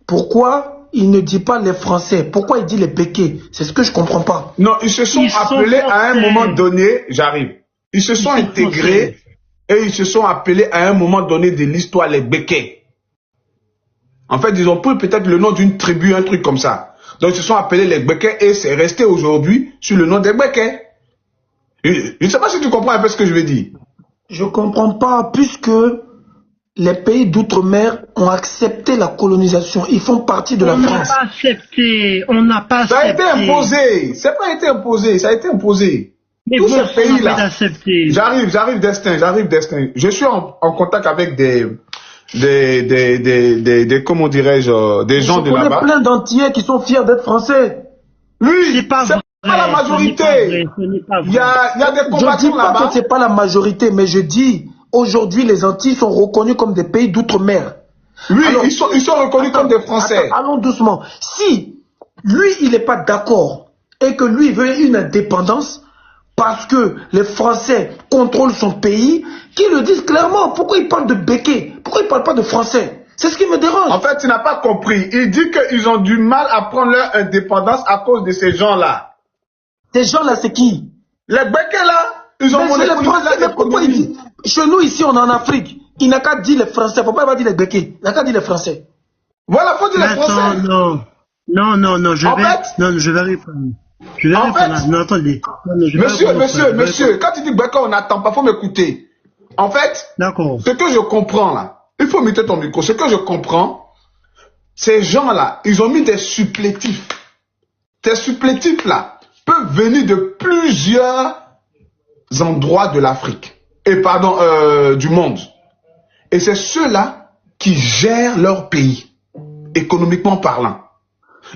pourquoi il ne dit pas les Français? Pourquoi il dit les Békés? C'est ce que je comprends pas. Non, ils se sont appelés à un moment donné... J'arrive. Ils se sont intégrés et ils se sont appelés à un moment donné de l'histoire les Békés. En fait, ils ont pris peut-être le nom d'une tribu, un truc comme ça. Donc, ils se sont appelés les Békés et c'est resté aujourd'hui sur le nom des Békés. Je ne sais pas si tu comprends un peu ce que je veux dire. Je comprends pas, puisque les pays d'outre-mer ont accepté la colonisation. Ils font partie de la France. On n'a pas accepté. Ça a été imposé. Ça n'a pas été imposé. Ça a été imposé. Mais tous bon, ces pays-là. J'arrive, Destin. Je suis en contact avec comment dirais-je, des gens de là-bas. Il y a plein d'Antillais qui sont fiers d'être français. Oui, c'est pas la majorité. Il y a des combattants là-bas. Je dis pas que c'est pas la majorité, mais je dis, aujourd'hui, les Antilles sont reconnus comme des pays d'outre-mer. Oui, alors, ils sont reconnus comme des Français. Allons doucement. Si lui, il n'est pas d'accord et que lui veut une indépendance parce que les Français contrôlent son pays, qu'ils le disent clairement. Pourquoi il parle de béquet? Pourquoi il ne parle pas de français? C'est ce qui me dérange. En fait, tu n'as pas compris. Il dit qu'ils ont du mal à prendre leur indépendance à cause de ces gens-là. Ces gens-là, c'est qui? Les béquets là, ils ont monopolisé les Français. Mais pourquoi il dit? Chez nous, ici, on est en Afrique. Il n'a qu'à dire les Français. Il ne faut pas dire les béquets. Il n'a qu'à dire les Français. Voilà, il faut dire les Français. Non, je vais répondre. Je vais répondre. Non, attendez. Monsieur, quand tu dis béquet, on n'attend pas, il faut m'écouter. En fait, ce que je comprends là, il faut mettre ton micro, ce que je comprends, ces gens-là, ils ont mis des supplétifs. Ces supplétifs-là peuvent venir de plusieurs endroits de l'Afrique, du monde. Et c'est ceux-là qui gèrent leur pays, économiquement parlant.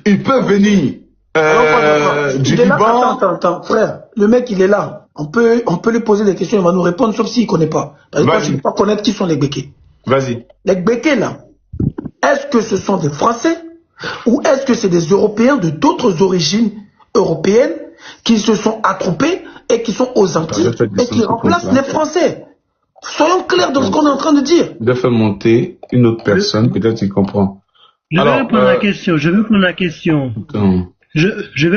Ils peuvent venir du Liban. Attends, frère, le mec il est là. On peut lui poser des questions, il va nous répondre, sauf s'il ne connaît pas. Parce que je ne peux pas connaître qui sont les béquets. Vas-y. Les béquets là, est-ce que ce sont des Français ou est-ce que c'est des Européens de d'autres origines européennes qui se sont attroupés et qui sont aux Antilles et qui remplacent les Français? Soyons clairs dans ce qu'on est en train de dire. De faire monter une autre personne, peut-être tu comprends. Je vais prendre la question. Je vais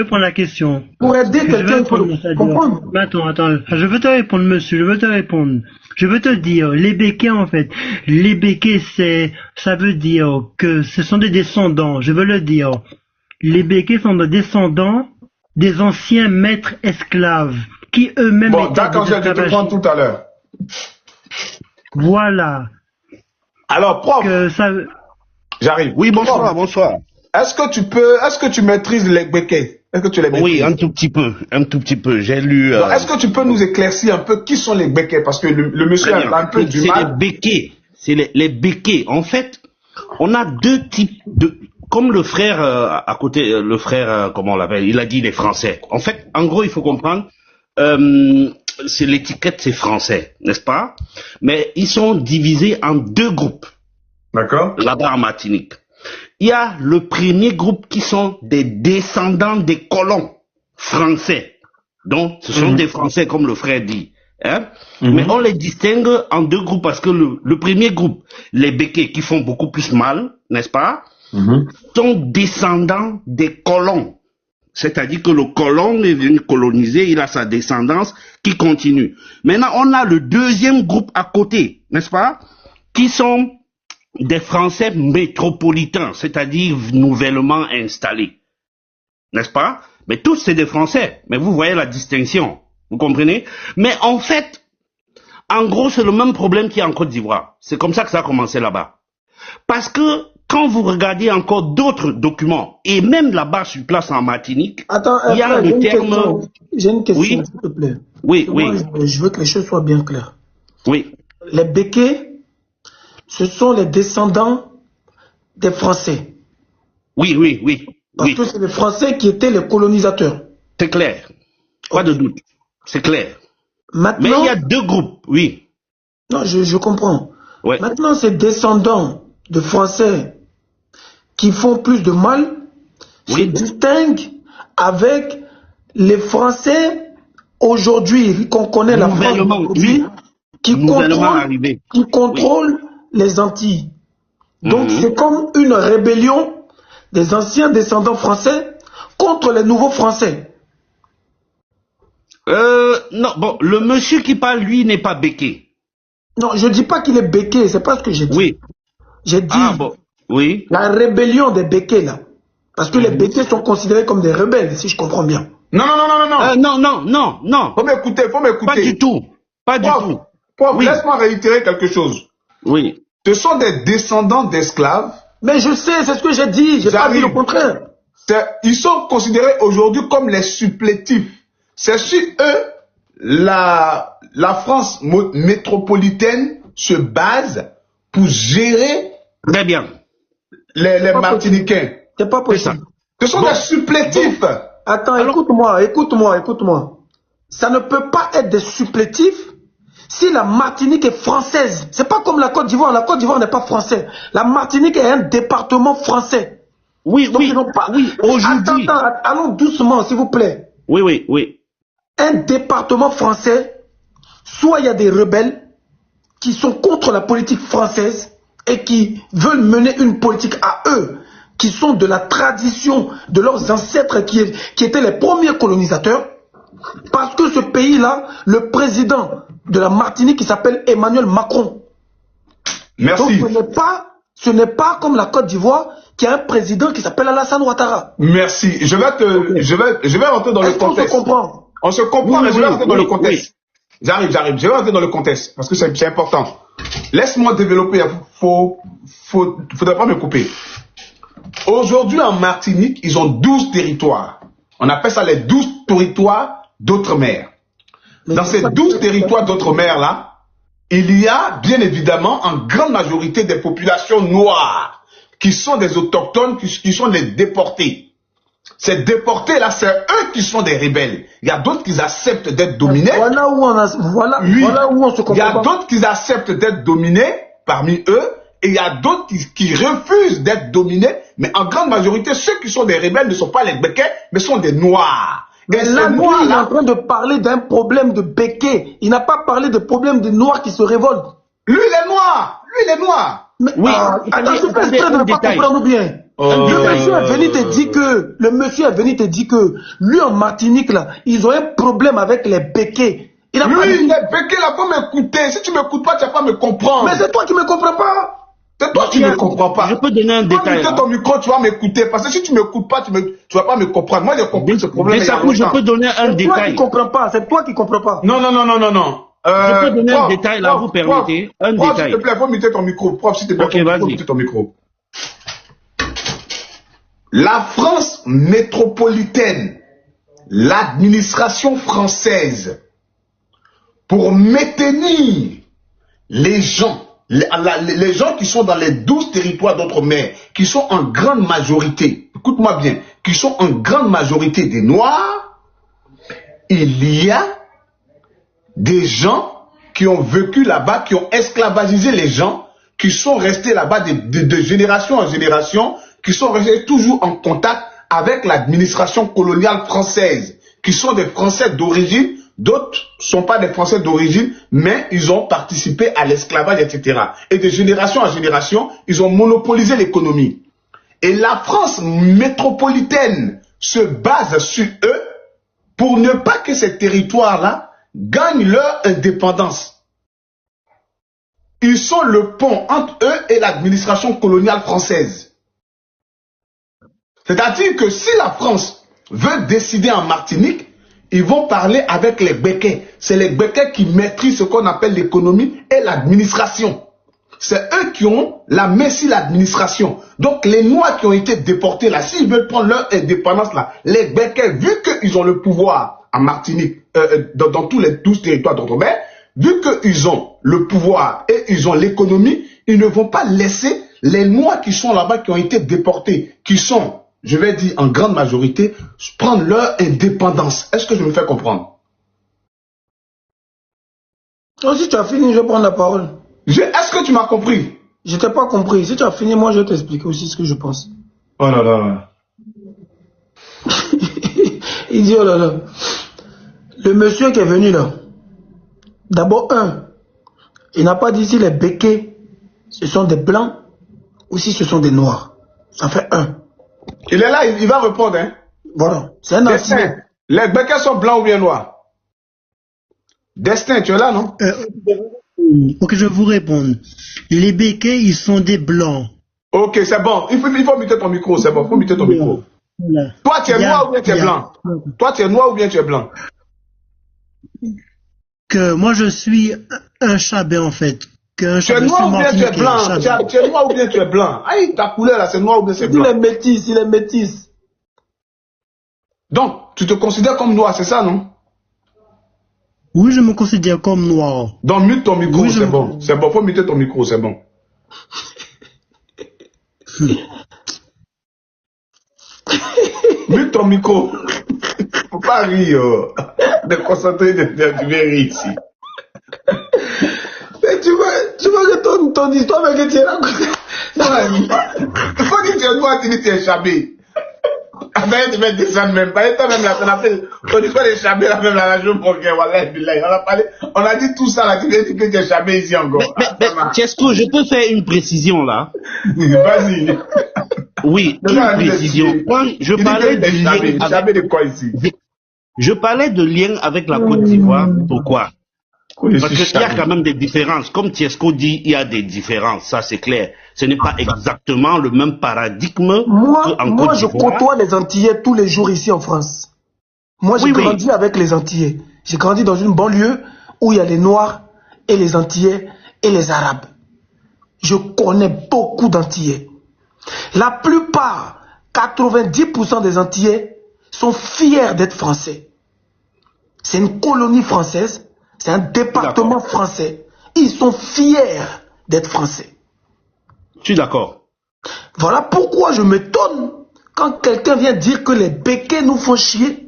prendre la question. Pour aider quelqu'un, il faut comprendre. Attends. Je veux te répondre, monsieur. Je veux te dire, les béquets, en fait. Les béquets, ça veut dire que ce sont des descendants. Je veux le dire. Les béquets sont des descendants des anciens maîtres esclaves qui eux-mêmes Bon, d'accord, je vais te prendre tout à l'heure. Voilà. Alors, prof. J'arrive. Oui, bonsoir. Est-ce que tu maîtrises les béquets? Est-ce que tu les maîtrises? Oui, un tout petit peu. J'ai lu. Est-ce que tu peux nous éclaircir un peu qui sont les béquets? Parce que le monsieur a un peu du mal. C'est les béquets. C'est les béquets. En fait, on a deux types de. Comme le frère à côté, comment on l'appelle? Il a dit les Français. En fait, en gros, il faut comprendre. C'est l'étiquette, c'est français, n'est-ce pas? Mais ils sont divisés en deux groupes. D'accord. Là-bas en Martinique. Il y a le premier groupe qui sont des descendants des colons français. Donc, ce sont des Français, comme le frère dit. Hein? Mais on les distingue en deux groupes parce que le premier groupe, les béquets, qui font beaucoup plus mal, n'est-ce pas? Sont descendants des colons. C'est-à-dire que le colon est venu coloniser, il a sa descendance qui continue. Maintenant, on a le deuxième groupe à côté, n'est-ce pas? Qui sont des Français métropolitains, c'est-à-dire nouvellement installés. N'est-ce pas? Mais tous, c'est des Français. Mais vous voyez la distinction. Vous comprenez? Mais en fait, en gros, c'est le même problème qu'il y a en Côte d'Ivoire. C'est comme ça que ça a commencé là-bas. Parce que quand vous regardez encore d'autres documents, et même là-bas sur place en Martinique, il y a le terme... J'ai une question, s'il te plaît. Oui. Je veux que les choses soient bien claires. Oui. Les béquets, ce sont les descendants des Français. Oui. Parce que c'est les Français qui étaient les colonisateurs. C'est clair. Pas de doute. C'est clair. Maintenant, mais il y a deux groupes, oui. Non, je comprends. Ouais. Maintenant, ces descendants de Français qui font plus de mal se distinguent avec les Français aujourd'hui qu'on connaît la France aujourd'hui, qui contrôlent les Antilles. Donc c'est comme une rébellion des anciens descendants français contre les nouveaux Français. Non, bon, le monsieur qui parle, lui, n'est pas béquet. Non, je dis pas qu'il est béquet, c'est pas ce que j'ai dit. Oui. J'ai dit la rébellion des béquets là. Parce que les béquets sont considérés comme des rebelles, si je comprends bien. Non. Non. Faut m'écouter. Pas du tout. Prof, laisse-moi réitérer quelque chose. Oui. Ce sont des descendants d'esclaves. Mais je sais, c'est ce que j'ai dit. J'ai pas dit le contraire. Ils sont considérés aujourd'hui comme les supplétifs. C'est sur eux, la France métropolitaine se base pour gérer très bien les Martiniquais. C'est pas possible. Ce sont des supplétifs. Attends, écoute-moi. Ça ne peut pas être des supplétifs si la Martinique est française. C'est pas comme la Côte d'Ivoire. La Côte d'Ivoire n'est pas française. La Martinique est un département français. Oui, Donc, oui, ils n'ont pas... oui, aujourd'hui. Attends, allons doucement, s'il vous plaît. Oui, oui, oui. Un département français, soit il y a des rebelles qui sont contre la politique française et qui veulent mener une politique à eux, qui sont de la tradition de leurs ancêtres qui étaient les premiers colonisateurs, parce que ce pays-là, le président de la Martinique, qui s'appelle Emmanuel Macron. Merci. Donc ce n'est pas comme la Côte d'Ivoire qui a un président qui s'appelle Alassane Ouattara. Merci. Je vais rentrer dans le Est-ce qu'on se contexte. comprend? On se comprend, Oui, mais je vais oui, rentrer dans le oui, contexte. J'arrive. Je vais rentrer dans le contexte parce que c'est important. Laisse-moi développer. Faudrait pas me couper. Aujourd'hui, en Martinique, ils ont 12 territoires. On appelle ça les 12 territoires d'outre-mer. Dans ces 12 territoires d'outre-mer là, il y a bien évidemment en grande majorité des populations noires qui sont des autochtones, qui sont des déportés. Ces déportés-là, c'est eux qui sont des rebelles. Il y a d'autres qui acceptent d'être dominés. Voilà où on se comprend. Il y a d'autres qui acceptent d'être dominés parmi eux, et il y a d'autres qui refusent d'être dominés, mais en grande majorité, ceux qui sont des rebelles ne sont pas les béquets, mais sont des noirs. Mais là, lui, il est en train de parler d'un problème de béquets. Il n'a pas parlé de problème de noirs qui se révoltent. Lui, il est noir. Mais, Oui, attends, je fais exprès de ne pas comprendre bien. Le monsieur est venu te dire que, lui en Martinique, là, ils ont un problème avec les béquets. Il a pas dit... les béquets, là, faut m'écouter. Si tu m'écoutes pas, tu vas pas me comprendre. Mais c'est toi qui me comprends pas. C'est toi qui ne comprends pas. Je peux donner un détail. Quand tu ton micro, tu vas m'écouter. Parce que si tu m'écoutes pas, tu vas pas me comprendre. Moi, j'ai compris ce problème. Je peux donner un détail. C'est toi qui comprends pas. C'est toi qui comprends pas. Non. Je peux donner un détail, là, vous permettez. Un détail. S'il te plaît, faut muter ton micro. Prof, s'il te plaît, faut muter ton micro. La France métropolitaine, l'administration française, pour maintenir les gens qui sont dans les 12 territoires d'outre-mer, qui sont en grande majorité, écoute-moi bien, qui sont en grande majorité des Noirs, il y a des gens qui ont vécu là-bas, qui ont esclavagisé les gens, qui sont restés là-bas de génération en génération, qui sont restés toujours en contact avec l'administration coloniale française, qui sont des Français d'origine. D'autres ne sont pas des Français d'origine, mais ils ont participé à l'esclavage, etc. Et de génération en génération, ils ont monopolisé l'économie. Et la France métropolitaine se base sur eux pour ne pas que ces territoires-là gagnent leur indépendance. Ils sont le pont entre eux et l'administration coloniale française. C'est-à-dire que si la France veut décider en Martinique, ils vont parler avec les béquets. C'est les béquets qui maîtrisent ce qu'on appelle l'économie et l'administration. C'est eux qui ont la main sur l'administration. Donc les Noirs qui ont été déportés là, s'ils veulent prendre leur indépendance là, les béquets, vu qu'ils ont le pouvoir en Martinique, dans tous les 12 territoires d'outre-mer, vu qu'ils ont le pouvoir et ils ont l'économie, ils ne vont pas laisser les Noirs qui sont là-bas, qui ont été déportés, qui sont, je vais dire en grande majorité, prendre leur indépendance. Est-ce que je me fais comprendre? Si tu as fini, je vais prendre la parole. Est-ce que tu m'as compris? Je t'ai pas compris. Si tu as fini, moi je vais t'expliquer aussi ce que je pense. Oh là là. Il dit oh là là. Le monsieur qui est venu là, d'abord il n'a pas dit si les béquets ce sont des blancs ou si ce sont des noirs. Ça fait un. Il est là, il va répondre. Hein? Voilà, c'est un ancien. Les béquets sont blancs ou bien noirs? Destin, tu es là, non? Ok, je vais vous répondre. Les béquets, ils sont des blancs. Ok, c'est bon. Il faut muter ton micro, c'est bon. Il faut muter ton micro. Voilà. Toi, tu es noir ou bien tu es blanc? Toi, tu es noir ou bien tu es blanc? Que moi, je suis un chabé, en fait. Tu es noir ou bien tu es blanc? Tu es noir ou bien tu es blanc? Aïe, ta couleur là, c'est noir ou bien c'est blanc? Il est métis. Donc, tu te considères comme noir, c'est ça, non? Oui, je me considère comme noir. Donc, mute ton micro, oui, c'est bon. C'est bon, faut muter ton micro, c'est bon. Mute ton micro. Faut pas rire. De concentrer, tu viens rire ici. Mais tu vois que ton histoire, mais que tu es là. Il faut dire que toi, tu dis que tu es Chabé. Après, tu vas descendre même pas. Et toi, même là, on a fait, on dit pas les Chabé, là, même là, la journée pour que, voilà, on a parlé, on a dit tout ça, là, tu viens dire que tu es Chabé ici encore. Mais Tchesco, je peux faire une précision, là? Vas-y. Oui, une précision. Moi, je parlais de lien Chabé de quoi ici? Je parlais de lien avec la Côte d'Ivoire. Pourquoi? Parce qu'il y a quand même des différences. Comme Tchesco dit, il y a des différences. Ça, c'est clair. Ce n'est pas exactement le même paradigme qu'en Côte Moi, je côtoie les Antillais tous les jours ici en France. Moi, j'ai grandi avec les Antillais. J'ai grandi dans une banlieue où il y a les Noirs et les Antillais et les Arabes. Je connais beaucoup d'Antillais. La plupart, 90% des Antillais sont fiers d'être français. C'est une colonie française. C'est un département français. Ils sont fiers d'être français. Je suis d'accord. Voilà pourquoi je m'étonne quand quelqu'un vient dire que les Békés nous font chier,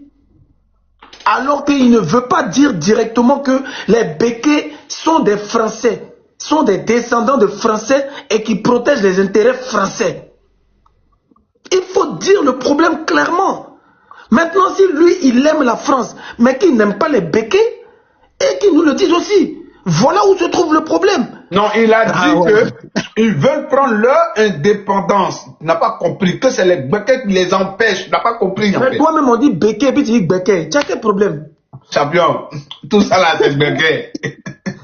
alors qu'il ne veut pas dire directement que les Békés sont des Français, sont des descendants de Français et qui protègent les intérêts français. Il faut dire le problème clairement. Maintenant, si lui, il aime la France, mais qu'il n'aime pas les Békés, et qu'ils nous le disent aussi. Voilà où se trouve le problème. Non, il a dit qu'ils veulent prendre leur indépendance. Il n'a pas compris que c'est les Békés qui les empêchent. Il n'a pas compris. Mais toi-même, on dit Béké, puis tu dis Béké. Tu as quel problème? Champion, tout ça là, c'est Béké.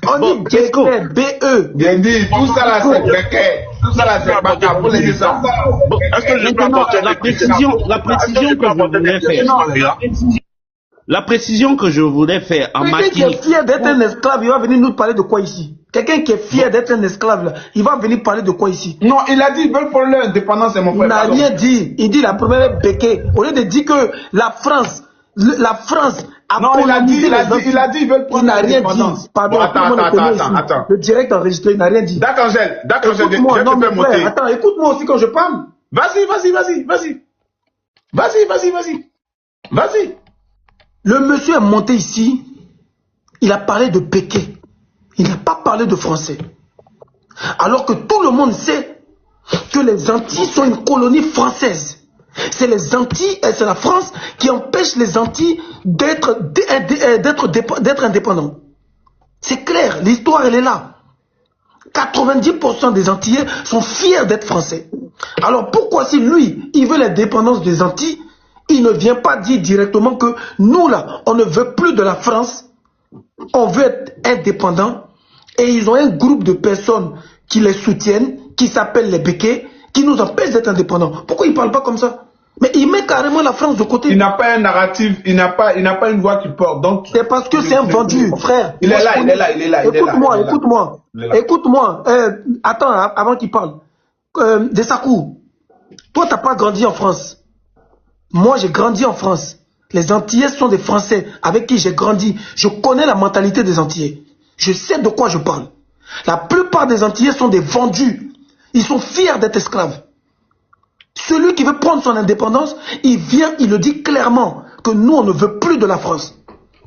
On dit Béké, B-E. Bien dit, tout ça là, c'est Béké. Tout ça là, c'est Béké. Pour les descendants. Est-ce que je peux apporter la précision que je voulais faire? La précision que je voulais faire en Quelqu'un qui est fier d'être un esclave, il va venir nous parler de quoi ici? Quelqu'un qui est fier d'être un esclave, là, il va venir parler de quoi ici? Non, il a dit ils veulent prendre leur indépendance, c'est mon frère. Il n'a rien dit. Il dit la première Béké. Au lieu de dire que la France a colonisé les Antilles. Il a dit ils veulent prendre leur indépendance. Pardon, attends. Le direct enregistré, il n'a rien dit. D'accord, je te fais monter. Attends, écoute-moi aussi quand je parle. Vas-y. Le monsieur est monté ici, il a parlé de Béké. Il n'a pas parlé de français. Alors que tout le monde sait que les Antilles sont une colonie française. C'est les Antilles et c'est la France qui empêche les Antilles d'être indépendants. C'est clair, l'histoire elle est là. 90% des Antillais sont fiers d'être français. Alors pourquoi si lui, il veut l'indépendance des Antilles, il ne vient pas dire directement que nous là, on ne veut plus de la France, on veut être indépendant, et ils ont un groupe de personnes qui les soutiennent, qui s'appellent les Békés, qui nous empêchent d'être indépendants. Pourquoi il ne parle pas comme ça? Mais il met carrément la France de côté. Il n'a pas un narratif, il n'a pas une voix qui porte. Donc c'est parce que c'est un vendu, frère. Il est là. Écoute-moi. Attends, avant qu'il parle. Dessakou, toi, tu n'as pas grandi en France. Moi, j'ai grandi en France. Les Antillais sont des Français avec qui j'ai grandi. Je connais la mentalité des Antillais. Je sais de quoi je parle. La plupart des Antillais sont des vendus. Ils sont fiers d'être esclaves. Celui qui veut prendre son indépendance, il vient, il le dit clairement que nous, on ne veut plus de la France.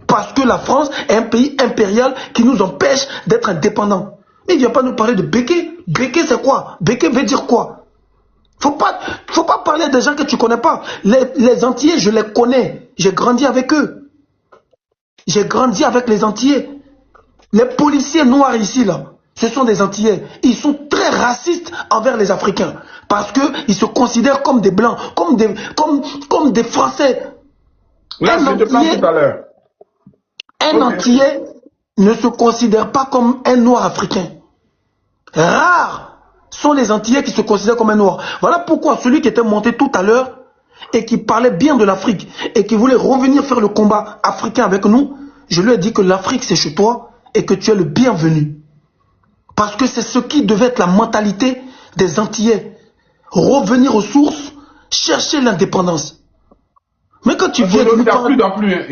Parce que la France est un pays impérial qui nous empêche d'être indépendants. Mais il ne vient pas nous parler de Béké. Béké, c'est quoi? Béké veut dire quoi? Faut pas parler des gens que tu connais pas. Les Antillais, je les connais. J'ai grandi avec eux. J'ai grandi avec les Antillais. Les policiers noirs ici, là, ce sont des Antillais. Ils sont très racistes envers les Africains. Parce qu'ils se considèrent comme des Blancs, comme des Français. Là, je te parle tout à l'heure. Un Antillais ne se considère pas comme un Noir africain. Rares sont les Antillais qui se considèrent comme un Noir. Voilà pourquoi celui qui était monté tout à l'heure et qui parlait bien de l'Afrique et qui voulait revenir faire le combat africain avec nous, je lui ai dit que l'Afrique c'est chez toi et que tu es le bienvenu. Parce que c'est ce qui devait être la mentalité des Antillais. Revenir aux sources, chercher l'indépendance. Mais quand tu viens... Il y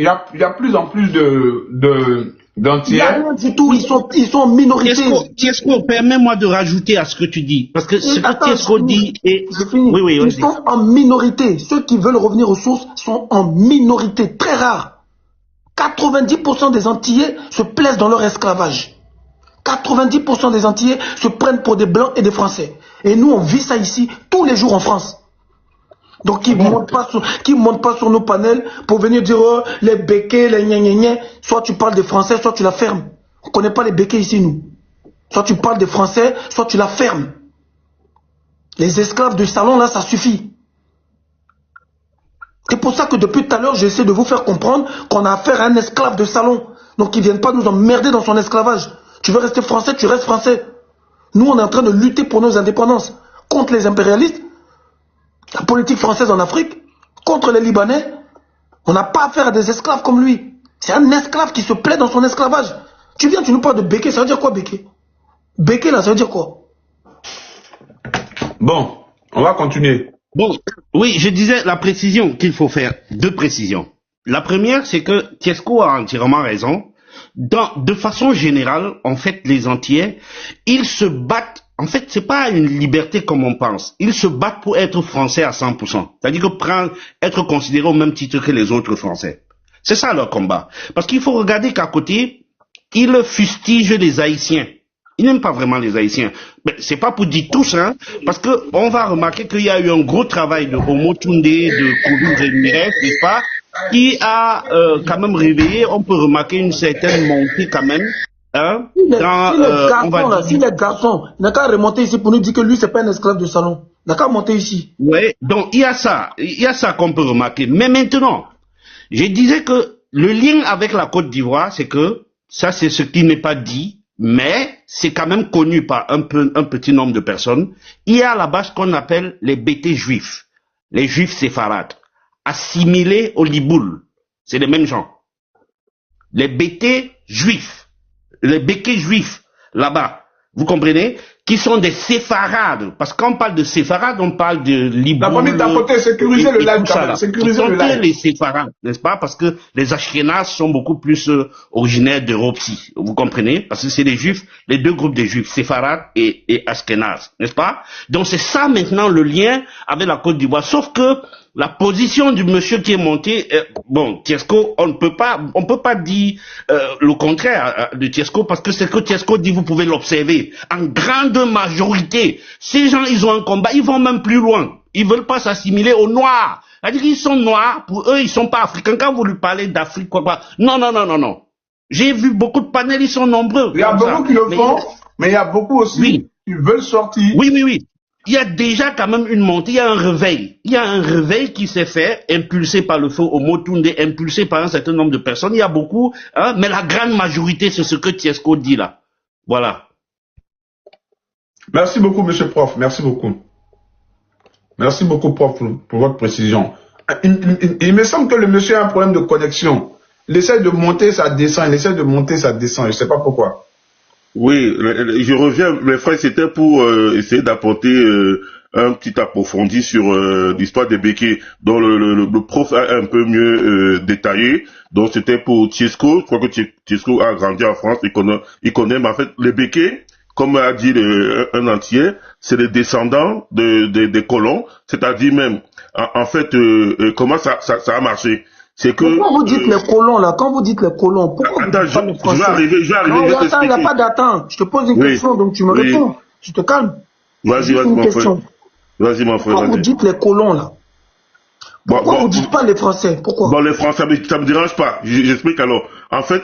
a plus en plus d'Antillais. Il n'y a rien du tout, ils sont en minorité. Tchesco, permets-moi de rajouter à ce que tu dis. Parce que ce que Tchesco dit est... Oui, ils sont en minorité. Ceux qui veulent revenir aux sources sont en minorité, très rare. 90% des Antillais se plaisent dans leur esclavage. 90% des Antillais se prennent pour des Blancs et des Français. Et nous, on vit ça ici tous les jours en France. Donc, qui ne montent pas sur nos panels pour venir dire oh, les béquets, les gna. Soit tu parles des Français, soit tu la fermes. On ne connaît pas les béquets ici, nous. Soit tu parles des Français, soit tu la fermes. Les esclaves de salon, là, ça suffit. C'est pour ça que depuis tout à l'heure, j'essaie de vous faire comprendre qu'on a affaire à un esclave de salon. Donc, ils ne viennent pas nous emmerder dans son esclavage. Tu veux rester français, tu restes français. Nous, on est en train de lutter pour nos indépendances. Contre les impérialistes, la politique française en Afrique, contre les Libanais. On n'a pas affaire à des esclaves comme lui. C'est un esclave qui se plaît dans son esclavage. Tu viens, tu nous parles de béquet, ça veut dire quoi béquet? Béquet, là, ça veut dire quoi? Bon, on va continuer. Bon, oui, je disais la précision qu'il faut faire. Deux précisions. La première, c'est que Tiesco a entièrement raison. De façon générale, en fait, les Antillais, ils se battent. En fait, c'est pas une liberté comme on pense. Ils se battent pour être français à 100%. C'est-à-dire que être considéré au même titre que les autres Français. C'est ça leur combat. Parce qu'il faut regarder qu'à côté, ils fustigent les Haïtiens. Ils n'aiment pas vraiment les Haïtiens. Mais c'est pas pour dire tous, hein, parce que on va remarquer qu'il y a eu un gros travail de Homo Tunde, de Kourou Ramirez, n'est-ce pas, qui a quand même réveillé, on peut remarquer une certaine montée quand même. Hein, si les garçons, il n'a qu'à remonter ici pour nous dire que lui, c'est pas un esclave de salon. Il n'a qu'à monter ici. Oui, donc il y a ça qu'on peut remarquer. Mais maintenant, je disais que le lien avec la Côte d'Ivoire, c'est que, ça c'est ce qui n'est pas dit, mais c'est quand même connu par un petit nombre de personnes. Il y a là-bas ce qu'on appelle les bétés juifs, les juifs séfarades, assimilés aux Liboul. C'est les mêmes gens. Les bétés juifs, les béquets juifs, là-bas, vous comprenez, qui sont des séfarades. Parce qu'on parle de séfarades, on parle de Liboul. La famille d'à côté, sécuriser le live quand même. Sécuriser le live. Les séfarades, n'est-ce pas? Parce que les Ashkénazes sont beaucoup plus originaires d'Europe, si vous comprenez? Parce que c'est les juifs, les deux groupes des juifs, séfarades et Ashkénazes, n'est-ce pas? Donc c'est ça maintenant le lien avec la Côte d'Ivoire. Sauf que la position du monsieur qui est monté, bon, Tiesco, on peut pas dire le contraire de Tiesco, parce que c'est que Tiesco dit, vous pouvez l'observer. En grande majorité, ces gens, ils ont un combat, ils vont même plus loin. Ils veulent pas s'assimiler aux Noirs. C'est-à-dire qu'ils sont Noirs, pour eux, ils sont pas Africains. Quand vous lui parlez d'Afrique, quoi. Non. J'ai vu beaucoup de panels, ils sont nombreux. Il y a beaucoup qui le font, mais il y a beaucoup aussi qui veulent sortir. Oui. Il y a déjà quand même une montée, il y a un réveil. Il y a un réveil qui s'est fait, impulsé par le feu Homo Tunde, impulsé par un certain nombre de personnes. Il y a beaucoup, hein, mais la grande majorité, c'est ce que Tiesco dit là. Voilà. Merci beaucoup, monsieur prof. Merci beaucoup. Merci beaucoup, prof, pour votre précision. Il me semble que le monsieur a un problème de connexion. Il essaie de monter, ça descend. Il essaie de monter, ça descend. Je ne sais pas pourquoi. Oui, je reviens, mes frères, c'était pour essayer d'apporter un petit approfondi sur l'histoire des béquets, dont le prof a un peu mieux détaillé. Donc c'était pour Tiesco. Je crois que Tiesco a grandi en France, il connaît, mais en fait, les béquets, comme a dit un entier, c'est les descendants des colons, c'est-à-dire même, en fait, comment ça a marché. C'est que. Pourquoi vous dites les colons là? Quand vous dites les colons, pourquoi vous dites pas les Français? Je vais arriver. Non, attends, il n'y a pas d'attente. Je te pose une question, donc tu me réponds. Tu te calmes. Vas-y, mon frère. Vas-y, mon frère. Pourquoi vous dites les colons là? Pourquoi vous dites pas les Français? Pourquoi? Bon, les Français, ça me dérange pas. J'explique alors. En fait,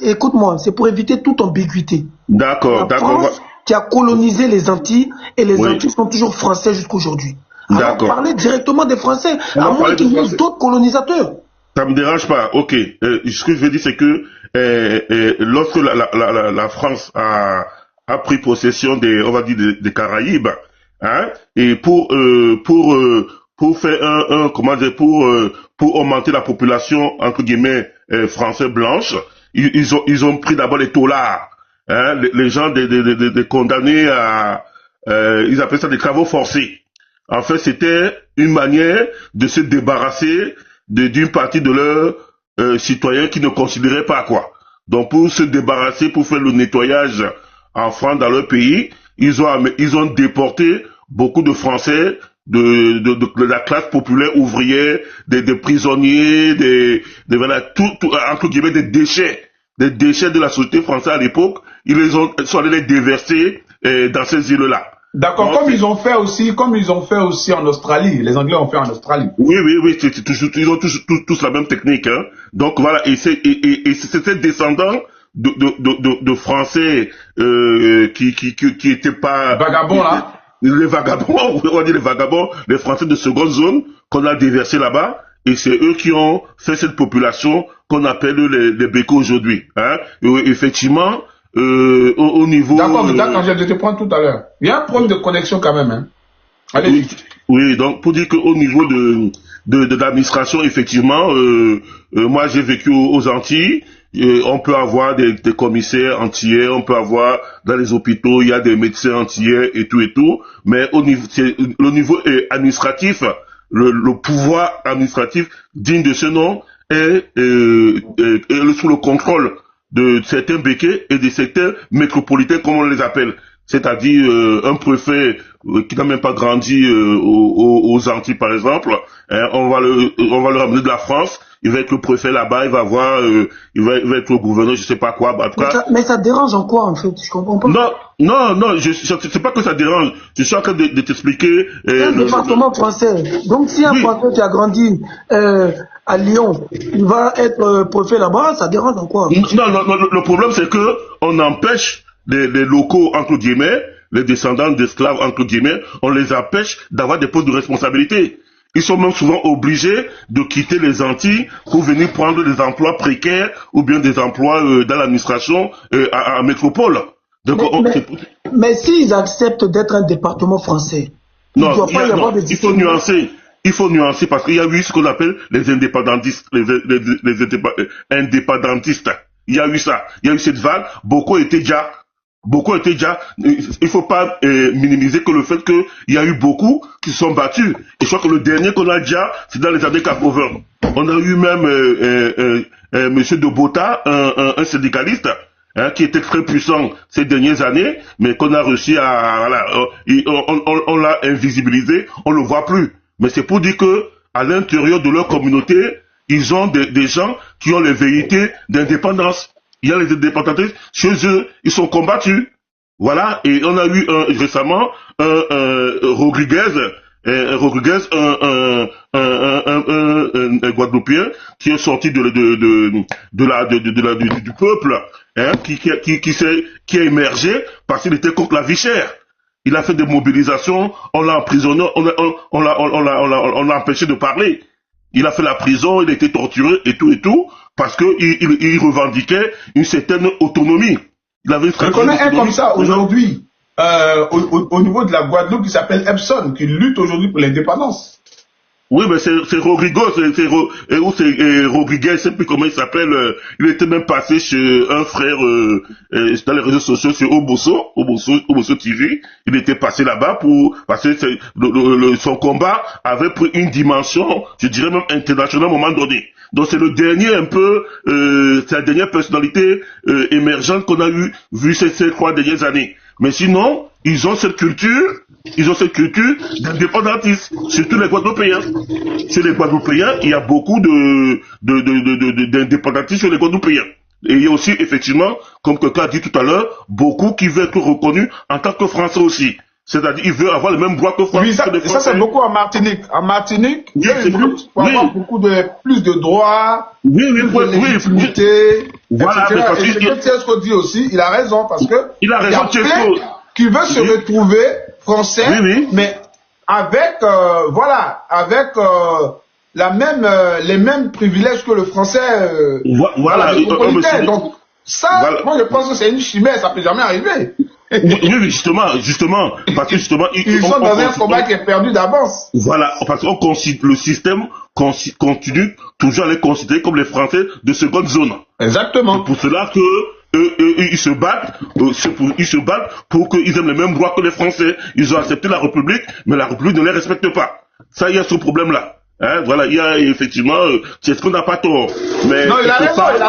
écoute-moi, c'est pour éviter toute ambiguïté. D'accord. La France qui a colonisé les Antilles, et les Antilles sont toujours français jusqu'aujourd'hui. Alors, parlez directement des Français, à moins qu'il y ait d'autres colonisateurs. Ça me dérange pas, ok. Ce que je veux dire, c'est que lorsque la France a pris possession des Caraïbes, hein, et pour faire pour augmenter la population entre guillemets français blanche, ils ont pris d'abord les taulards, hein, les gens des condamnés à ils appellent ça des travaux forcés. En fait, c'était une manière de se débarrasser d'une partie de leurs citoyens qui ne considéraient pas quoi. Donc, pour se débarrasser, pour faire le nettoyage en France dans leur pays, ils ont déporté beaucoup de Français de la classe populaire ouvrière, des prisonniers, voilà, tout entre guillemets des déchets des déchets de la société française à l'époque, ils sont allés les déverser dans ces îles-là. D'accord, comme ils ont fait aussi en Australie. Les Anglais ont fait en Australie. Oui, ils ont tous la même technique. Hein. Donc voilà, et c'était descendants de Français qui étaient pas vagabonds là. Les vagabonds, on va dire les vagabonds, les Français de seconde zone qu'on a déversés là-bas. Et c'est eux qui ont fait cette population qu'on appelle les Bécos aujourd'hui. Hein. Et effectivement, au niveau... D'accord, je te prends tout à l'heure. Il y a un problème de connexion quand même. Hein. Allez. Oui, donc pour dire qu'au niveau de l'administration, effectivement, moi j'ai vécu aux Antilles. On peut avoir des commissaires antillais, on peut avoir dans les hôpitaux, il y a des médecins antillais et tout. Mais le niveau administratif, le pouvoir administratif digne de ce nom est sous le contrôle de certains béquets et de certains métropolitains, comme on les appelle. C'est-à-dire un préfet qui n'a même pas grandi aux Antilles, par exemple. Hein, on va le ramener de la France. Il va être le préfet là-bas, il va être le gouverneur, je sais pas quoi. En tout cas, mais ça dérange en quoi, en fait? Je comprends pas. Non, c'est pas que ça dérange. Je suis en train de t'expliquer. C'est un département français. Donc, si un Français qui a grandi à Lyon, il va être préfet là-bas, ça dérange en quoi? Non, le problème c'est que on empêche les locaux, entre guillemets, les descendants d'esclaves, entre guillemets, on les empêche d'avoir des postes de responsabilité. Ils sont même souvent obligés de quitter les Antilles pour venir prendre des emplois précaires ou bien des emplois dans l'administration à métropole. Donc, mais s'ils acceptent d'être un département français, il faut nuancer parce qu'il y a eu ce qu'on appelle les indépendantistes, les indépendantistes. Il y a eu ça, il y a eu cette vague. Beaucoup étaient déjà, il faut pas minimiser que le fait qu'il y a eu beaucoup qui se sont battus. Et je crois que le dernier qu'on a déjà, c'est dans les années 80. On a eu même Monsieur de Bota, un syndicaliste, hein, qui était très puissant ces dernières années, mais qu'on a réussi on l'a invisibilisé, on le voit plus. Mais c'est pour dire que à l'intérieur de leur communauté, ils ont des gens qui ont les velléités d'indépendance. Il y a les indépendantistes, chez eux, ils sont combattus. Voilà, et on a eu récemment Rodriguez, un Guadeloupéen qui est sorti du peuple, hein, qui a émergé parce qu'il était contre la vie chère. Il a fait des mobilisations, on l'a emprisonné, on l'a empêché de parler. Il a fait la prison, il a été torturé et tout, parce que il revendiquait une certaine autonomie. Il avait une Je connais un comme ça aujourd'hui, au niveau de la Guadeloupe, qui s'appelle Epson, qui lutte aujourd'hui pour l'indépendance. Oui, mais c'est Rodrigo, Rodriguez, je sais plus comment il s'appelle, il était même passé chez un frère, dans les réseaux sociaux, sur Obosso TV, il était passé là-bas parce que son combat avait pris une dimension, je dirais même internationale à un moment donné. Donc c'est le dernier un peu, c'est la dernière personnalité émergente qu'on a vu ces 3 dernières années. Mais sinon, ils ont cette culture d'indépendantisme, surtout les Guadeloupéens. Chez les Guadeloupéens, il y a beaucoup d'indépendantistes chez les Guadeloupéens. Et il y a aussi, effectivement, comme quelqu'un a dit tout à l'heure, beaucoup qui veulent être reconnus en tant que Français aussi. C'est-à-dire, ils veulent avoir le même droit que Français. Oui, ça c'est beaucoup en Martinique. En Martinique, oui, il faut avoir plus de droits, de légitimité, voilà, etc. Et ce que Tchesco dit aussi, il a raison, parce que il a raison, Tchesco, qui veut se retrouver français, mais avec, les mêmes privilèges que le français, voilà, donc, ça, moi je pense que c'est une chimère, ça peut jamais arriver. Oui, justement, parce que justement, ils sont dans un combat qui est perdu d'avance. Voilà, parce qu'on considère, le système continue toujours à les considérer comme les Français de seconde zone. Exactement. C'est pour cela que ils se battent pour qu'ils aient les mêmes droits que les Français. Ils ont accepté la République, mais la République ne les respecte pas. Ça, il y a ce problème-là. Hein, voilà, il y a effectivement, c'est ce qu'on n'a pas tort. Mais non, il a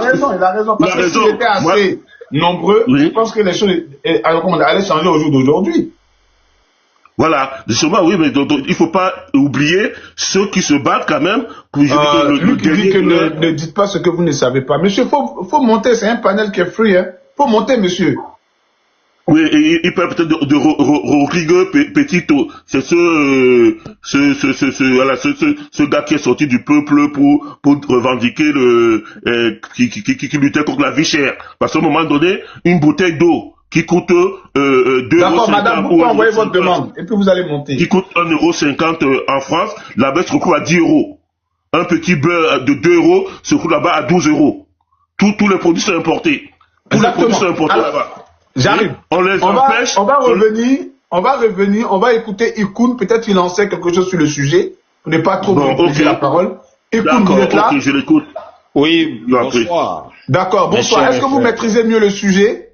raison. Parce que s'il était assez nombreux, je pense que les choses allaient changer au jour d'aujourd'hui. Voilà, justement, oui, mais donc, il faut pas oublier ceux qui se battent quand même pour lui qui dit que ne dites pas ce que vous ne savez pas. Monsieur, faut monter, c'est un panel qui est free, hein. Faut monter, monsieur. Oui, et il parle peut-être de Rodrigue Petito. C'est ce gars qui est sorti du peuple pour revendiquer qui luttait contre la vie chère. Parce qu'à un moment donné, une bouteille d'eau qui coûte 2 D'accord, €. madame, vous pouvez envoyer votre demande et puis vous allez monter. Qui coûte 1,50 € en France, là-bas se retrouve à 10 €. Un petit beurre de 2 € se retrouve là-bas à 12 €. Tous les produits sont importés. Tous les produits sont importés là-bas. J'arrive. On les empêche. On va revenir, on va écouter Ikoun, peut-être qu'il en sait quelque chose sur le sujet. On n'est pas trop monopoliser la parole. Ikoun, vous êtes là? Ok, je l'écoute. Oui, bonsoir. D'accord, bonsoir. Est-ce que vous maîtrisez mieux le sujet?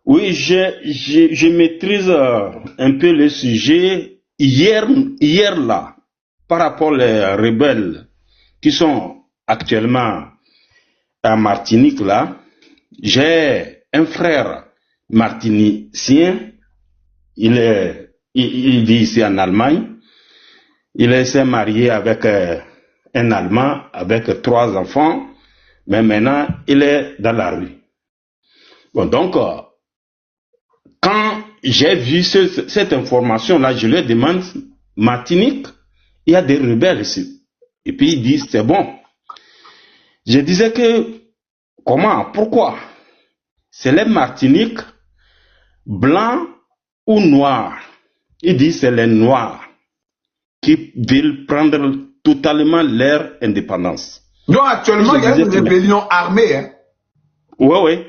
Oui, je maîtrise un peu le sujet. Hier là, par rapport aux rebelles qui sont actuellement à Martinique là, j'ai un frère martinicien, il vit ici en Allemagne, il s'est marié avec un Allemand avec 3 enfants, mais maintenant il est dans la rue. Bon, donc, quand j'ai vu cette information-là, je lui demande, Martinique, il y a des rebelles ici. Et puis il dit, c'est bon. Je disais que, comment, pourquoi? C'est les Martiniques, blancs ou noirs. Il dit, c'est les noirs qui veulent prendre totalement leur indépendance. Donc actuellement, il y a une rébellion armée. Hein? Oui.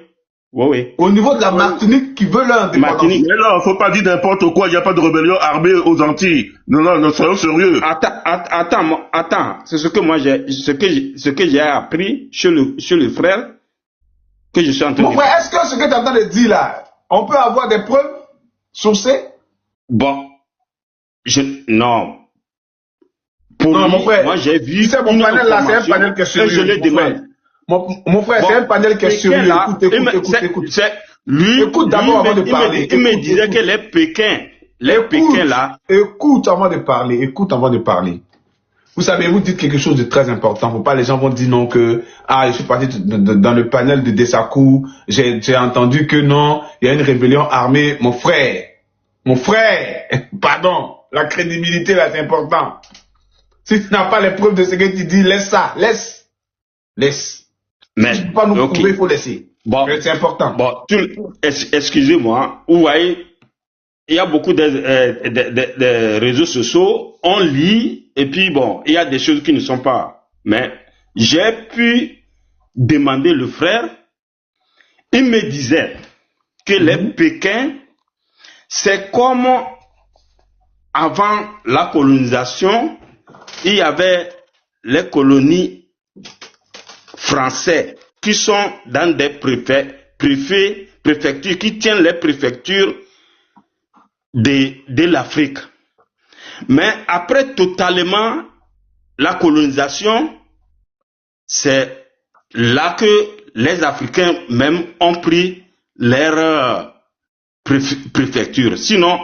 Au niveau de la Martinique qui veut leur indépendance. Mais là, il ne faut pas dire n'importe quoi, il n'y a pas de rébellion armée aux Antilles. Non, soyons sérieux. Attends, c'est ce que j'ai appris chez le frère que je suis en train de dire. Mon frère, est-ce que ce que tu es en train de dire là, on peut avoir des preuves sourcées? Bon, non. Pour non, lui, mon frère, moi j'ai vu. C'est mon panel là, c'est un panel qui est sérieux. Je le demande. Mon frère, c'est un panel qui est sérieux. Écoute. Lui, écoute d'abord avant de parler. Il me disait que les Pékins là. Écoute avant de parler. Vous savez, vous dites quelque chose de très important. Faut pas, les gens vont dire non que, je suis parti dans le panel de Dessakou, j'ai entendu que non, il y a une rébellion armée. Mon frère, pardon, la crédibilité là, c'est important. Si tu n'as pas les preuves de ce que tu dis, laisse ça, laisse. Mais, tu ne peux pas nous prouver, il faut laisser. Bon, c'est important. Bon, excusez-moi, vous voyez, il y a beaucoup de réseaux sociaux, on lit, et puis bon, il y a des choses qui ne sont pas. Mais j'ai pu demander le frère, il me disait que les Pékins, c'est comme avant la colonisation, il y avait les colonies français qui sont dans des préfectures, qui tiennent les préfectures de l'Afrique. Mais après totalement la colonisation, c'est là que les Africains même ont pris leur préfecture. Sinon,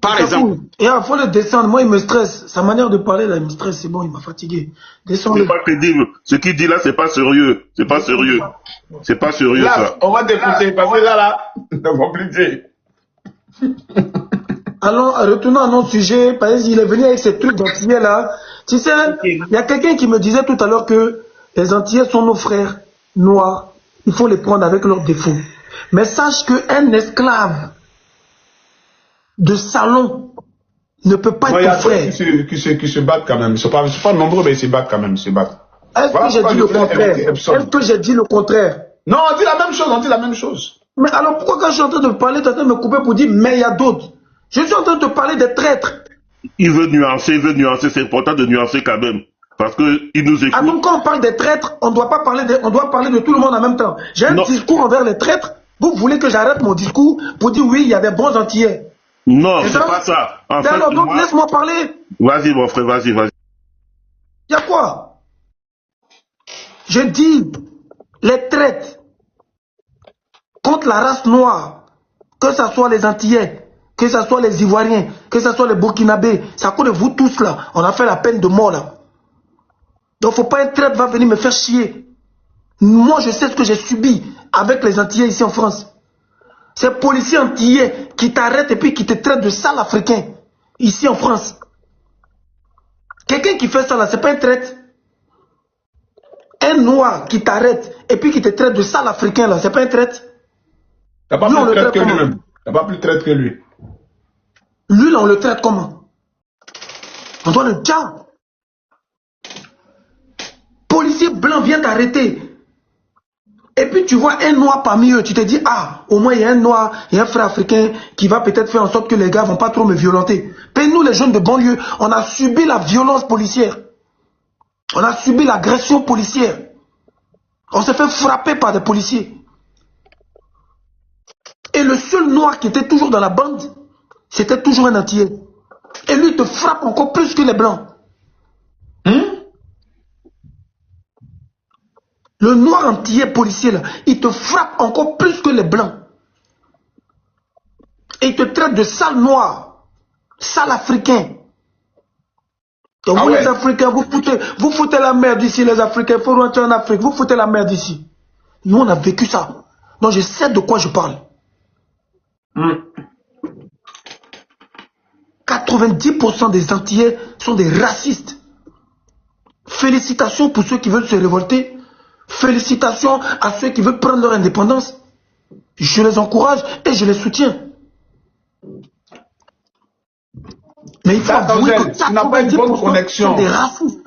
par exemple... Il faut le descendre. Moi, il me stresse. Sa manière de parler, là, il me stresse. C'est bon, il m'a fatigué. Descends-le. C'est pas crédible. Ce qu'il dit là, c'est pas sérieux. C'est pas sérieux, là, ça. On va t'écouter, parce que là, c'est compliqué. Allons, retournons à notre sujet, parce qu'il est venu avec ces trucs d'Antillais là. Tu sais, il y a quelqu'un qui me disait tout à l'heure que les Antillais sont nos frères noirs. Il faut les prendre avec leurs défauts. Mais sache qu'un esclave de salon ne peut pas être ton frère. Qui se battent quand même. Ils sont pas nombreux, mais ils se battent quand même. Est-ce que j'ai dit le contraire? Est-ce que j'ai dit le contraire? Non, on dit la même chose, Mais alors pourquoi quand je suis en train de parler, tu es en train de me couper pour dire mais il y a d'autres? Je suis en train de te parler des traîtres. Il veut nuancer, c'est important de nuancer quand même. Parce qu'il nous écoute. Ah donc quand on parle des traîtres, on doit parler de tout le monde en même temps. J'ai un discours envers les traîtres. Vous voulez que j'arrête mon discours pour dire oui, il y a des bons Antillais? Non, c'est pas ça. En fait, alors donc laisse-moi parler. Vas-y mon frère, vas-y. Il y a quoi? Je dis les traites contre la race noire, que ce soit les Antillais, que ce soit les Ivoiriens, que ce soit les Burkinabés, c'est à cause de vous tous là, on a fait la peine de mort là. Donc faut pas un traître va venir me faire chier. Moi je sais ce que j'ai subi avec les Antillais ici en France. Ces policiers antillais qui t'arrêtent et puis qui te traitent de sale africain ici en France. Quelqu'un qui fait ça là, c'est pas un traître. Un noir qui t'arrête et puis qui te traite de sale africain là, c'est pas un traître. T'as pas plus traite que lui-même. T'as pas plus traite que lui. Lui là, on le traite comment? On doit le dire. Policier blanc vient t'arrêter. Et puis tu vois un noir parmi eux, tu te dis, ah, au moins il y a un noir, il y a un frère africain qui va peut-être faire en sorte que les gars vont pas trop me violenter. Mais nous les jeunes de banlieue, on a subi la violence policière. On a subi l'agression policière. On s'est fait frapper par des policiers. Et le seul noir qui était toujours dans la bande, c'était toujours un Antillais. Et lui te frappe encore plus que les blancs. Le noir antillais policier, là, il te frappe encore plus que les blancs. Et il te traite de sale noir, sale africain. Donc vous les Africains, vous foutez la merde ici, les Africains, il faut rentrer en Afrique, vous foutez la merde ici. Nous on a vécu ça. Donc je sais de quoi je parle. 90% des Antillais sont des racistes. Félicitations pour ceux qui veulent se révolter. Félicitations à ceux qui veulent prendre leur indépendance. Je les encourage et je les soutiens. Mais il faut avouer que tu n'as pas une bonne connexion. Sont des racistes.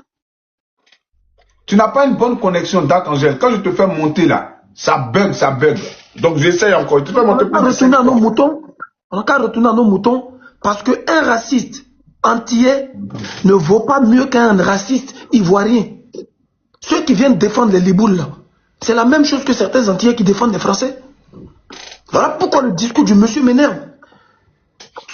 Tu n'as pas une bonne connexion, d'Arcangel. Quand je te fais monter là, ça bug, ça bug. Donc j'essaye encore. Je te fais monter plus de 5 fois. On n'a qu'à retourner à nos moutons parce qu'un raciste antillais ne vaut pas mieux qu'un raciste ivoirien. Ceux qui viennent défendre les Libouls, c'est la même chose que certains Antillais qui défendent les Français. Voilà pourquoi le discours du monsieur m'énerve.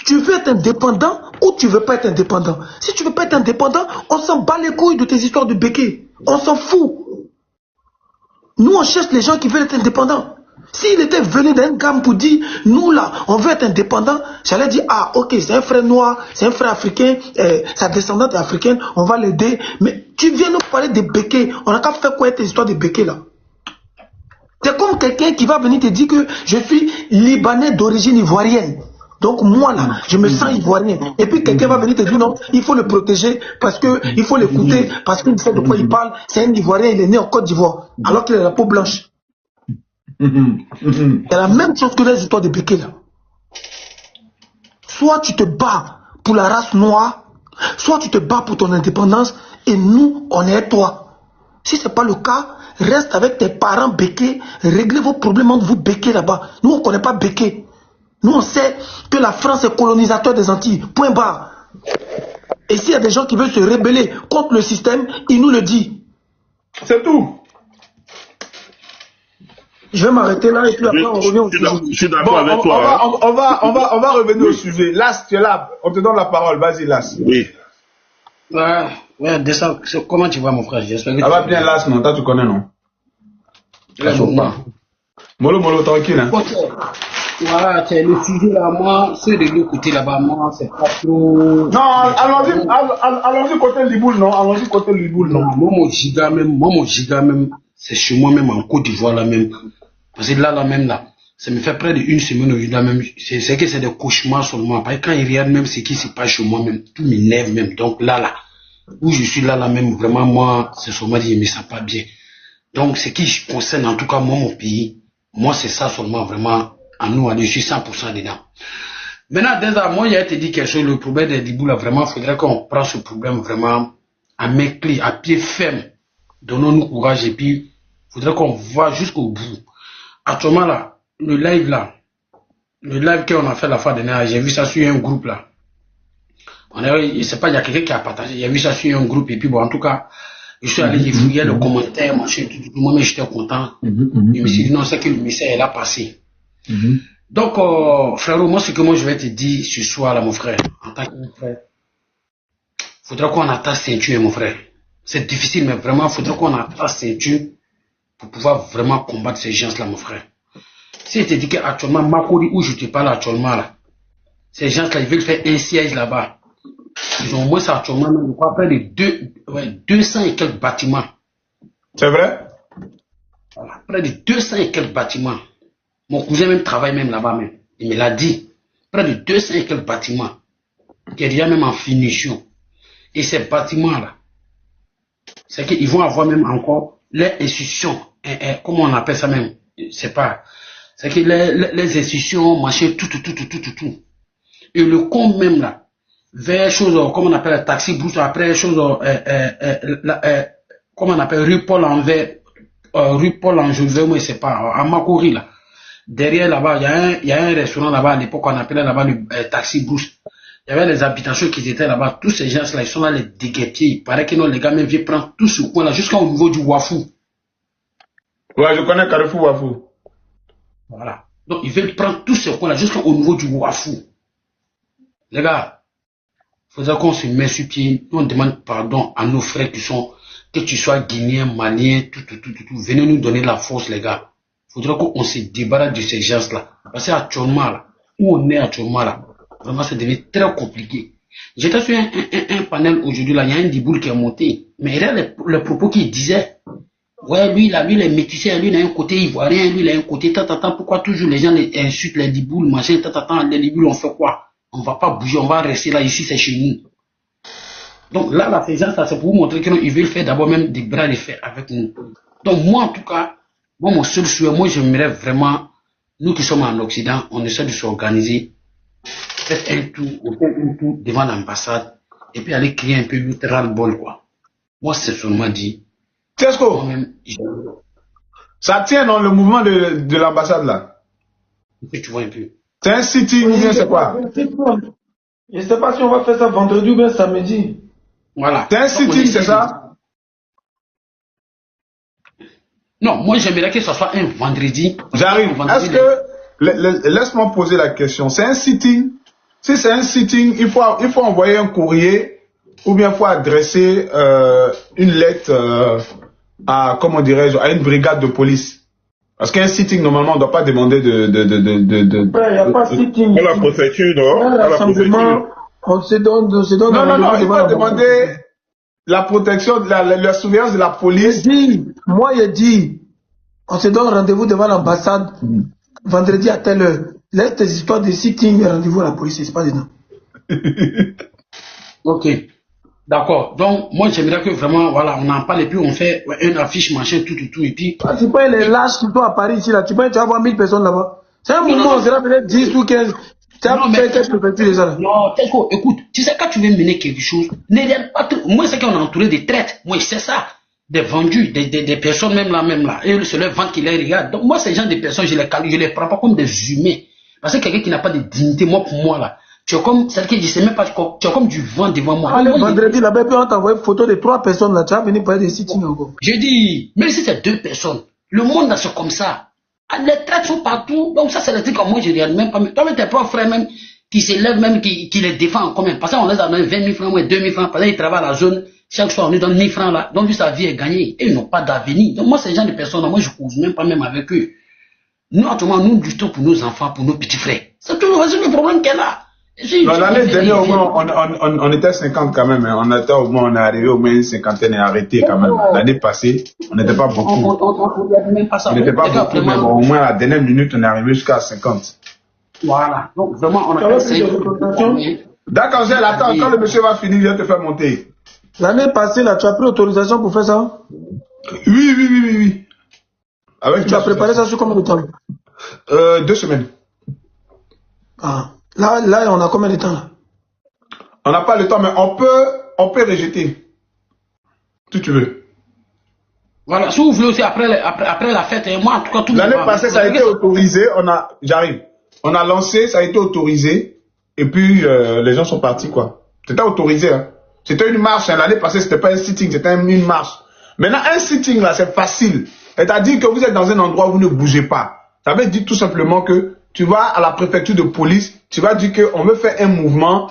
Tu veux être indépendant ou tu veux pas être indépendant? Si tu veux pas être indépendant, on s'en bat les couilles de tes histoires de béquets. On s'en fout. Nous, on cherche les gens qui veulent être indépendants. S'il était venu d'un gamme pour dire, nous là, on veut être indépendant, j'allais dire, ah ok, c'est un frère noir, c'est un frère africain, sa descendante est africaine, on va l'aider. Mais tu viens nous parler des béquets, on n'a qu'à faire quoi tes histoires de béquets là? C'est comme quelqu'un qui va venir te dire que je suis Libanais d'origine ivoirienne. Donc moi là, je me sens ivoirien. Et puis quelqu'un va venir te dire non, il faut le protéger parce qu'il faut l'écouter, parce qu'il sait de quoi il parle. C'est un Ivoirien, il est né en Côte d'Ivoire, alors qu'il a la peau blanche. C'est la même chose que les histoires de béquets là. Soit tu te bats pour la race noire, soit tu te bats pour ton indépendance, et nous, on est toi. Si ce n'est pas le cas, reste avec tes parents béquets, réglez vos problèmes entre vous béquets là-bas. Nous, on ne connaît pas béquets. Nous, on sait que la France est colonisateur des Antilles. Point barre. Et s'il y a des gens qui veulent se rebeller contre le système, ils nous le disent. C'est tout. Je vais m'arrêter là et puis après on revient au sujet. Je suis d'accord avec toi. On va revenir au sujet. Las, tu es là. On te donne la parole. Vas-y, Las. Oui. Ouais, descends. Comment tu vas, mon frère? Ça va bien, Las, non? Toi, tu connais, non? Molo, tranquille. Hein? Voilà, c'est le sujet là, moi, ceux de l'autre côté là-bas, moi, c'est pas trop... Non, allons-y côté Liboul, non? Allons-y côté Liboul, non? Moi, mon giga même, c'est chez moi même, en Côte d'Ivoire là même. Parce que là même, là, ça me fait près d'une semaine là même. C'est que c'est des cauchemars seulement. Parce que quand il regarde même ce qui se passe chez moi même, tout m'énerve même. Donc là, où je suis là même, vraiment, moi, c'est seulement dit, mais ça pas bien. Donc, ce qui concerne en tout cas moi, mon pays, moi, c'est ça seulement vraiment. À nous, je suis 100% dedans. Maintenant, déjà, moi, il a été dit quelque chose, le problème des Dibou, là, vraiment, il faudrait qu'on prenne ce problème vraiment à main clé, à pied ferme. Donnons-nous courage et puis, il faudrait qu'on voit jusqu'au bout. Actuellement, là, le live qu'on a fait la fois dernière, j'ai vu ça sur un groupe, là. Je sais pas, il y a quelqu'un qui a partagé, j'ai vu ça sur un groupe et puis, bon, en tout cas, je suis allé défouiller le commentaire, moi-même, j'étais content. Je me suis dit, non, c'est que le message est là passé. Donc, frérot, moi, ce que moi je vais te dire ce soir là, mon frère, en tant que frère, faudra qu'on attache ceinture, mon frère. C'est difficile, mais vraiment, faudra qu'on attache ceinture pour pouvoir vraiment combattre ces gens-là, mon frère. Si je te dis qu'actuellement, Makori, où je te parle actuellement là, Ces gens-là, ils veulent faire un siège là-bas. Ils ont au moins ça actuellement, je crois, près de 200 et quelques bâtiments. C'est vrai? Voilà, près de 200 et quelques bâtiments. Mon cousin même travaille même là-bas même. Il me l'a dit. Près de 200 et quelques bâtiments. Qui est déjà même en finition. Et ces bâtiments-là, c'est qu'ils vont avoir même encore les institutions. Comment on appelle ça même? C'est pas. C'est que les institutions, machin, tout. Et le compte même là, vers chose, comment on appelle, taxi boost, après chose, comment on appelle, rue Paul en Joseph, moi, c'est pas, à Makori là. Derrière là-bas, il y a un restaurant là-bas, à l'époque, on appelait là-bas le taxi boost. Il y avait les habitations qui étaient là-bas, tous ces gens-là, ils sont là, les déguettiers. Il paraît que non, les gars même viennent prendre tout ce coin-là, jusqu'au niveau du Wafou. Ouais, je connais Carrefour Wafou. Voilà. Donc, ils veulent prendre tout ce coin-là, jusqu'au niveau du Wafou. Les gars, il faudrait qu'on se mette sur pied, on demande pardon à nos frères qui sont, que tu sois guinéen, malien, tout. Venez nous donner la force, les gars. Il faudrait qu'on se débarrasse de ces gens-là. Parce qu'actuellement, là, où on est actuellement, là, vraiment, ça devient très compliqué. J'étais sur un panel aujourd'hui, là, il y a un Diboul qui est monté. Mais il y a les propos qu'il disait. Ouais, lui, il est métissé, lui, il a un côté ivoirien, lui, il a un côté tata, pourquoi toujours les gens les insultent, les Dibouls, machin, tata, les Dibouls, on fait quoi? On va pas bouger, on va rester là, ici, c'est chez nous. Donc là, ces gens, ça, c'est pour vous montrer qu'ils veulent faire d'abord même des bras de fer avec nous. Donc moi, en tout cas, moi, mon seul souhait, moi, j'aimerais vraiment, nous qui sommes en Occident, on essaie de s'organiser, faire un tour devant l'ambassade, et puis aller crier un peu le ras-le-bol, quoi. Moi, c'est seulement dit. Tesco, ça tient dans le mouvement de l'ambassade, là. Tu vois un peu. C'est un sitting ou bien c'est quoi? Je ne sais pas si on va faire ça vendredi ou bien samedi. Voilà. C'est un sitting, c'est ça? Non, moi j'aimerais que ce soit un vendredi. J'arrive. Est-ce que, laisse-moi poser la question, c'est un sitting? Si c'est un sitting, il faut envoyer un courrier ou bien il faut adresser une lettre à, comment dirais-je, à une brigade de police. Parce qu'un sitting, normalement, on ne doit pas demander de... Il n'y a pas de sitting. À la préfecture, non? À la préfecture. On se donne. Non, il faut demander la protection, la surveillance de la police. Moi, je dis, on se donne rendez-vous devant l'ambassade vendredi à telle heure. Laisse tes histoires de sitting et rendez-vous à la police, c'est pas dedans. Ok. D'accord. Donc, moi, j'aimerais que vraiment, voilà, on en parle et puis on fait une affiche, machin, tout, et puis... Quand tu prends les lâches qui sont à Paris ici, là, tu vas avoir 1000 personnes là-bas. C'est un mouvement, on sera peut-être 10 ou 15. Tu as fait quelques préfectures déjà là. Non, écoute, tu sais, quand tu veux mener quelque chose, ne regarde pas tout. Moi, c'est qu'on est entouré de traites. Moi, c'est ça. Des vendus, des personnes même là. Et c'est leur vente qui les regarde. Donc, moi, ces gens de personnes, je les prends pas comme des humains. Parce que quelqu'un qui n'a pas de dignité, moi, pour moi, là, tu es comme, c'est-à-dire que je sais même pas, tu es comme du vent devant moi. Allez, vendredi, là-bas, puis on t'envoie une photo de 3 personnes là, tu vas venir parler des sittings encore. Je dis, même si c'est 2 personnes, le monde là, c'est comme ça. Les traites sont partout, donc ça, c'est le truc comme moi, je regarde même pas. Toi-même, tes propres frères, même, qui s'élèvent, même, qui les défendent quand même. Parce qu'on les a donné 20 000 francs, ou 2 000 francs, parce qu'ils travaillent à la zone, chaque soir, on lui donne 1000 francs là, donc lui, sa vie est gagnée, et ils n'ont pas d'avenir. Donc moi, ces gens de personnes là, moi, je ne cause même pas même avec eux. Nous, actuellement, nous luttons pour nos enfants, pour nos petits frères. C'est tout le problème qu'elle a. L'année dernière, au moins, on était 50 quand même. Hein. On est arrivé au moins une cinquantaine et arrêté quand même. L'année passée, on n'était pas beaucoup. On n'était pas beaucoup, mais bon, au moins à la dernière minute, on est arrivé jusqu'à 50. Voilà. Donc, vraiment, on a essayé. D'accord, Angèle, attends, quand le monsieur va finir, je vais te faire monter. L'année passée, là, tu as pris l'autorisation pour faire ça? Oui. Avec tu as préparé ça sur combien de temps? 2 semaines. Ah. Là, on a combien de temps là? On n'a pas le temps, mais on peut rejeter. Si tu veux. Voilà, si vous voulez aussi après la fête, et moi en tout cas tout. L'année passée, ça a été autorisé, j'arrive. On a lancé, ça a été autorisé, et puis les gens sont partis quoi. C'était autorisé, hein. C'était une marche, hein. L'année passée, c'était pas un sitting, c'était une marche. Maintenant, un sitting là, c'est facile. C'est-à-dire que vous êtes dans un endroit où vous ne bougez pas. Ça veut dire tout simplement que tu vas à la préfecture de police, tu vas dire qu'on veut faire un mouvement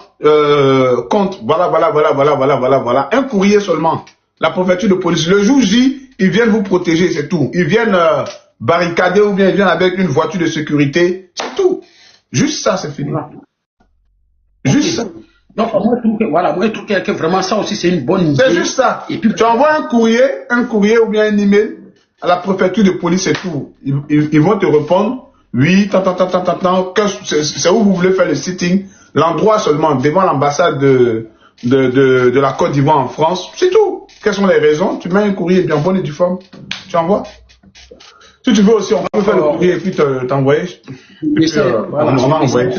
contre, voilà, un courrier seulement. La préfecture de police, le jour J, ils viennent vous protéger, c'est tout. Ils viennent barricader ou bien ils viennent avec une voiture de sécurité, c'est tout. Juste ça, c'est fini. Juste. Donc, moi, je trouve que, voilà, moi, je trouve que vraiment ça aussi, c'est une bonne idée. C'est juste ça. Et puis, tu envoies un courrier ou bien un email à la préfecture de police et tout. Ils vont te répondre, oui, c'est où vous voulez faire le sitting, l'endroit seulement, devant l'ambassade de la Côte d'Ivoire en France, c'est tout. Quelles sont les raisons? Tu mets un courrier bien bonne et due forme, tu envoies. Si tu veux aussi, on peut faire le courrier et puis t'envoyer. On va envoyer.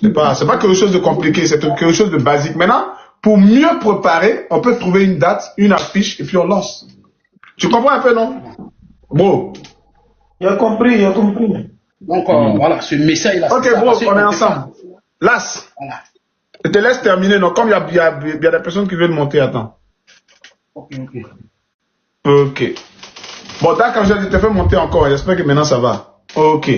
C'est pas quelque chose de compliqué, c'est quelque chose de basique. Maintenant, pour mieux préparer, on peut trouver une date, une affiche et puis on lance. Tu comprends un peu, non? Bon. Il a compris. Donc, voilà, ce message-là. Ok, bon, on est ensemble. Las, voilà. Je te laisse terminer. Non, comme il y a des personnes qui veulent monter, attends. Ok. Bon, d'accord, je te fais monter encore. J'espère que maintenant ça va. Ok.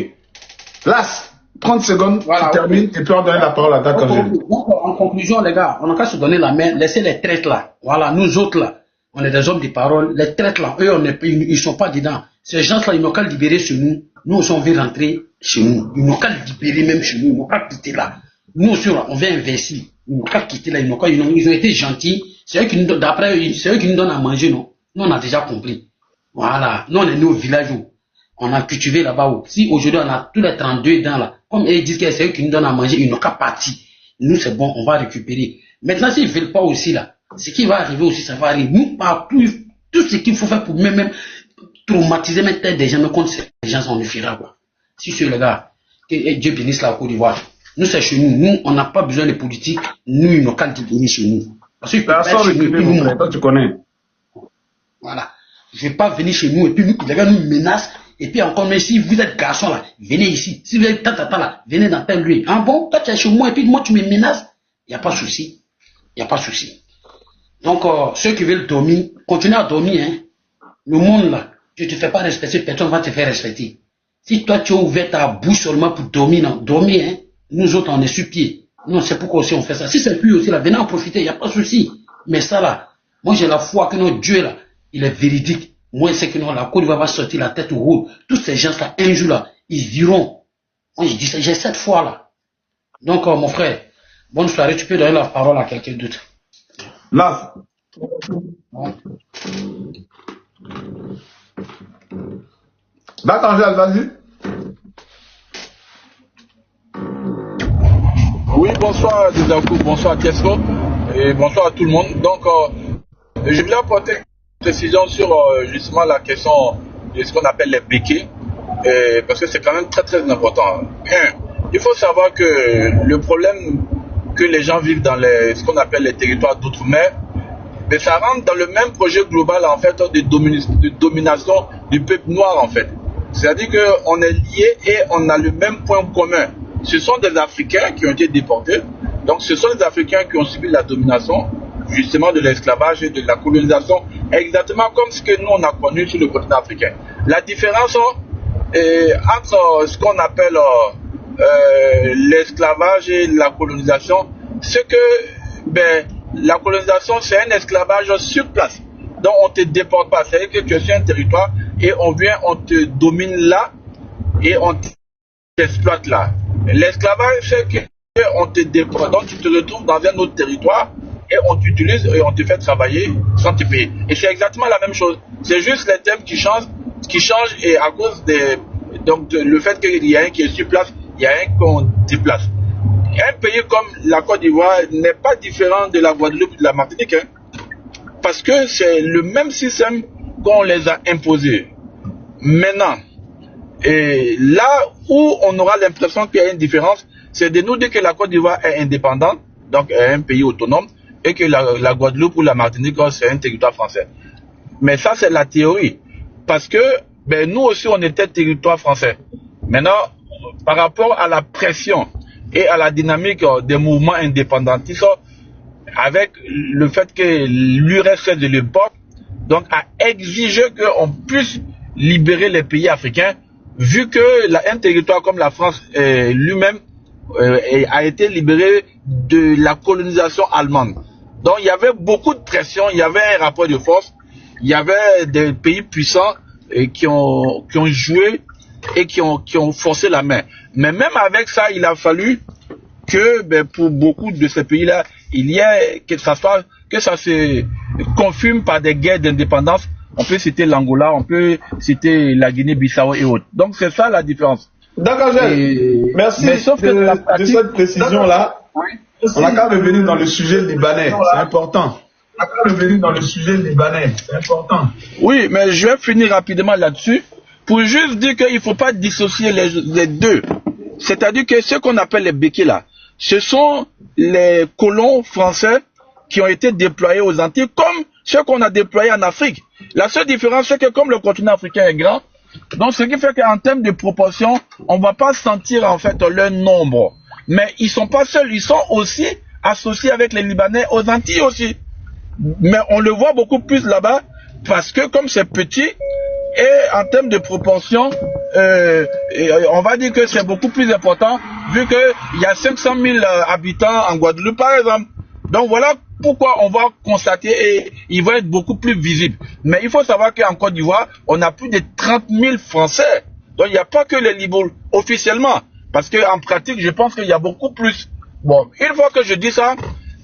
Las, 30 secondes, voilà, tu termines et puis on donne la parole à Dakar. En conclusion, les gars, on n'a qu'à se donner la main, laisser les traites là. Voilà, nous autres là, on est des hommes de parole. Les traites là, eux, ils ne sont pas dedans. Ces gens-là, ils n'ont qu'à libérer chez nous. Nous aussi, on veut rentrer chez nous. Ils n'ont qu'à libérer même chez nous. Ils n'ont qu'à quitter là. Nous aussi, on veut investir. Ils n'ont qu'à quitter là. Ils ont été gentils. C'est eux qui nous donnent, d'après, c'est eux qui nous donnent à manger, non? Nous, on a déjà compris. Voilà. Nous, on est nés au village où on a cultivé là-bas. Si aujourd'hui, on a tous les 32 dents là, comme ils disent que c'est eux qui nous donnent à manger, ils n'ont qu'à partir. Nous, c'est bon, on va récupérer. Maintenant, s'ils ne veulent pas aussi là, ce qui va arriver aussi, ça va arriver. Nous, partout, tout ce qu'il faut faire pour même traumatiser même tête des gens, mais contre ces gens, on le fera, quoi. Si c'est le gars, que Dieu bénisse la Côte d'Ivoire. Nous, c'est chez nous. Nous, on n'a pas besoin de politique. Nous, ils n'ont qu'à venir chez nous. Parce que toi, tu connais. Voilà. Je ne vais pas venir chez nous et puis les gars nous menacent. Et puis encore, mais si vous êtes garçon là, venez ici. Si vous êtes tata là, venez dans tel lieu. Ah bon, toi tu es chez moi et puis moi tu me menaces. Il n'y a pas de souci. Il n'y a pas de souci. Donc, ceux qui veulent dormir, continuez à dormir. Hein. Le monde là, tu ne te fais pas respecter, personne ne va te faire respecter. Si toi tu as ouvert ta bouche seulement pour dormir, non, dormir, hein. Nous autres on est sur pied. Non, c'est pourquoi aussi on fait ça. Si c'est plus aussi là, venez en profiter, il n'y a pas de souci. Mais ça là, moi j'ai la foi que notre Dieu là, il est véridique. Moi, c'est que non, la Côte d'Ivoire va sortir la tête au haut. Tous ces gens-là, un jour là, ils viront. Moi, je dis ça, j'ai cette foi-là. Donc, mon frère, bonne soirée. Tu peux donner la parole à quelqu'un d'autre. Là. Ouais. D'accord, vas-y. Oui, bonsoir Desakou, bonsoir Tesco, et bonsoir à tout le monde. Donc, je voulais apporter une précision sur justement la question de ce qu'on appelle les béquilles, parce que c'est quand même très très important. Il faut savoir que le problème que les gens vivent dans ce qu'on appelle les territoires d'outre-mer, mais ça rentre dans le même projet global en fait de domination du peuple noir en fait. C'est-à-dire qu'on est liés et on a le même point commun. Ce sont des Africains qui ont été déportés, donc ce sont des Africains qui ont subi la domination justement de l'esclavage et de la colonisation, exactement comme ce que nous on a connu sur le continent africain. La différence entre ce qu'on appelle l'esclavage et la colonisation, c'est que la colonisation c'est un esclavage sur place. Donc on ne te déporte pas, c'est-à-dire que tu es sur un territoire et on vient, on te domine là et on t'exploite là. L'esclavage c'est qu'on te déporte, donc tu te retrouves dans un autre territoire et on t'utilise et on te fait travailler sans te payer. Et c'est exactement la même chose. C'est juste les termes qui changent et à cause le fait qu'il y a un qui est sur place, il y a un qu'on déplace. Un pays comme la Côte d'Ivoire n'est pas différent de la Guadeloupe et de la Martinique, hein, parce que c'est le même système qu'on les a imposés. Maintenant, et là où on aura l'impression qu'il y a une différence, c'est de nous dire que la Côte d'Ivoire est indépendante, donc est un pays autonome, et que la Guadeloupe ou la Martinique, c'est un territoire français. Mais ça, c'est la théorie. Parce que nous aussi, on était territoire français. Maintenant, par rapport à la pression et à la dynamique des mouvements indépendantistes, avec le fait que l'URSS de l'époque donc a exigé qu'on puisse libérer les pays africains, vu que un territoire comme la France lui-même a été libéré de la colonisation allemande. Donc il y avait beaucoup de pression, il y avait un rapport de force, il y avait des pays puissants qui ont joué et qui ont forcé la main. Mais même avec ça, il a fallu que pour beaucoup de ces pays-là, il y a que ça se confirme par des guerres d'indépendance. On peut citer l'Angola, on peut citer la Guinée-Bissau et autres. Donc c'est ça la différence. D'accord, merci de cette précision-là. On a qu'à revenir dans le sujet libanais, c'est important. Oui, mais je vais finir rapidement là-dessus pour juste dire qu'il ne faut pas dissocier les deux. C'est-à-dire que ce qu'on appelle les béquets là, ce sont les colons français qui ont été déployés aux Antilles comme ceux qu'on a déployés en Afrique. La seule différence, c'est que comme le continent africain est grand, donc ce qui fait qu'en termes de proportion, on ne va pas sentir en fait leur nombre. Mais ils ne sont pas seuls, ils sont aussi associés avec les Libanais aux Antilles aussi. Mais on le voit beaucoup plus là-bas parce que comme c'est petit, et en termes de proportion, on va dire que c'est beaucoup plus important vu qu'il y a 500 000 habitants en Guadeloupe par exemple. Donc voilà pourquoi on va constater et il va être beaucoup plus visible. Mais il faut savoir qu'en Côte d'Ivoire, on a plus de 30 000 Français. Donc il n'y a pas que les Libouls officiellement. Parce qu'en pratique, je pense qu'il y a beaucoup plus. Bon, une fois que je dis ça,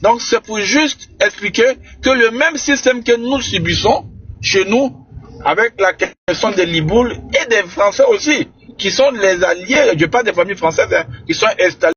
donc c'est pour juste expliquer que le même système que nous subissons chez nous, avec la question des Libouls et des Français aussi, qui sont les alliés, je parle des familles françaises, qui sont installées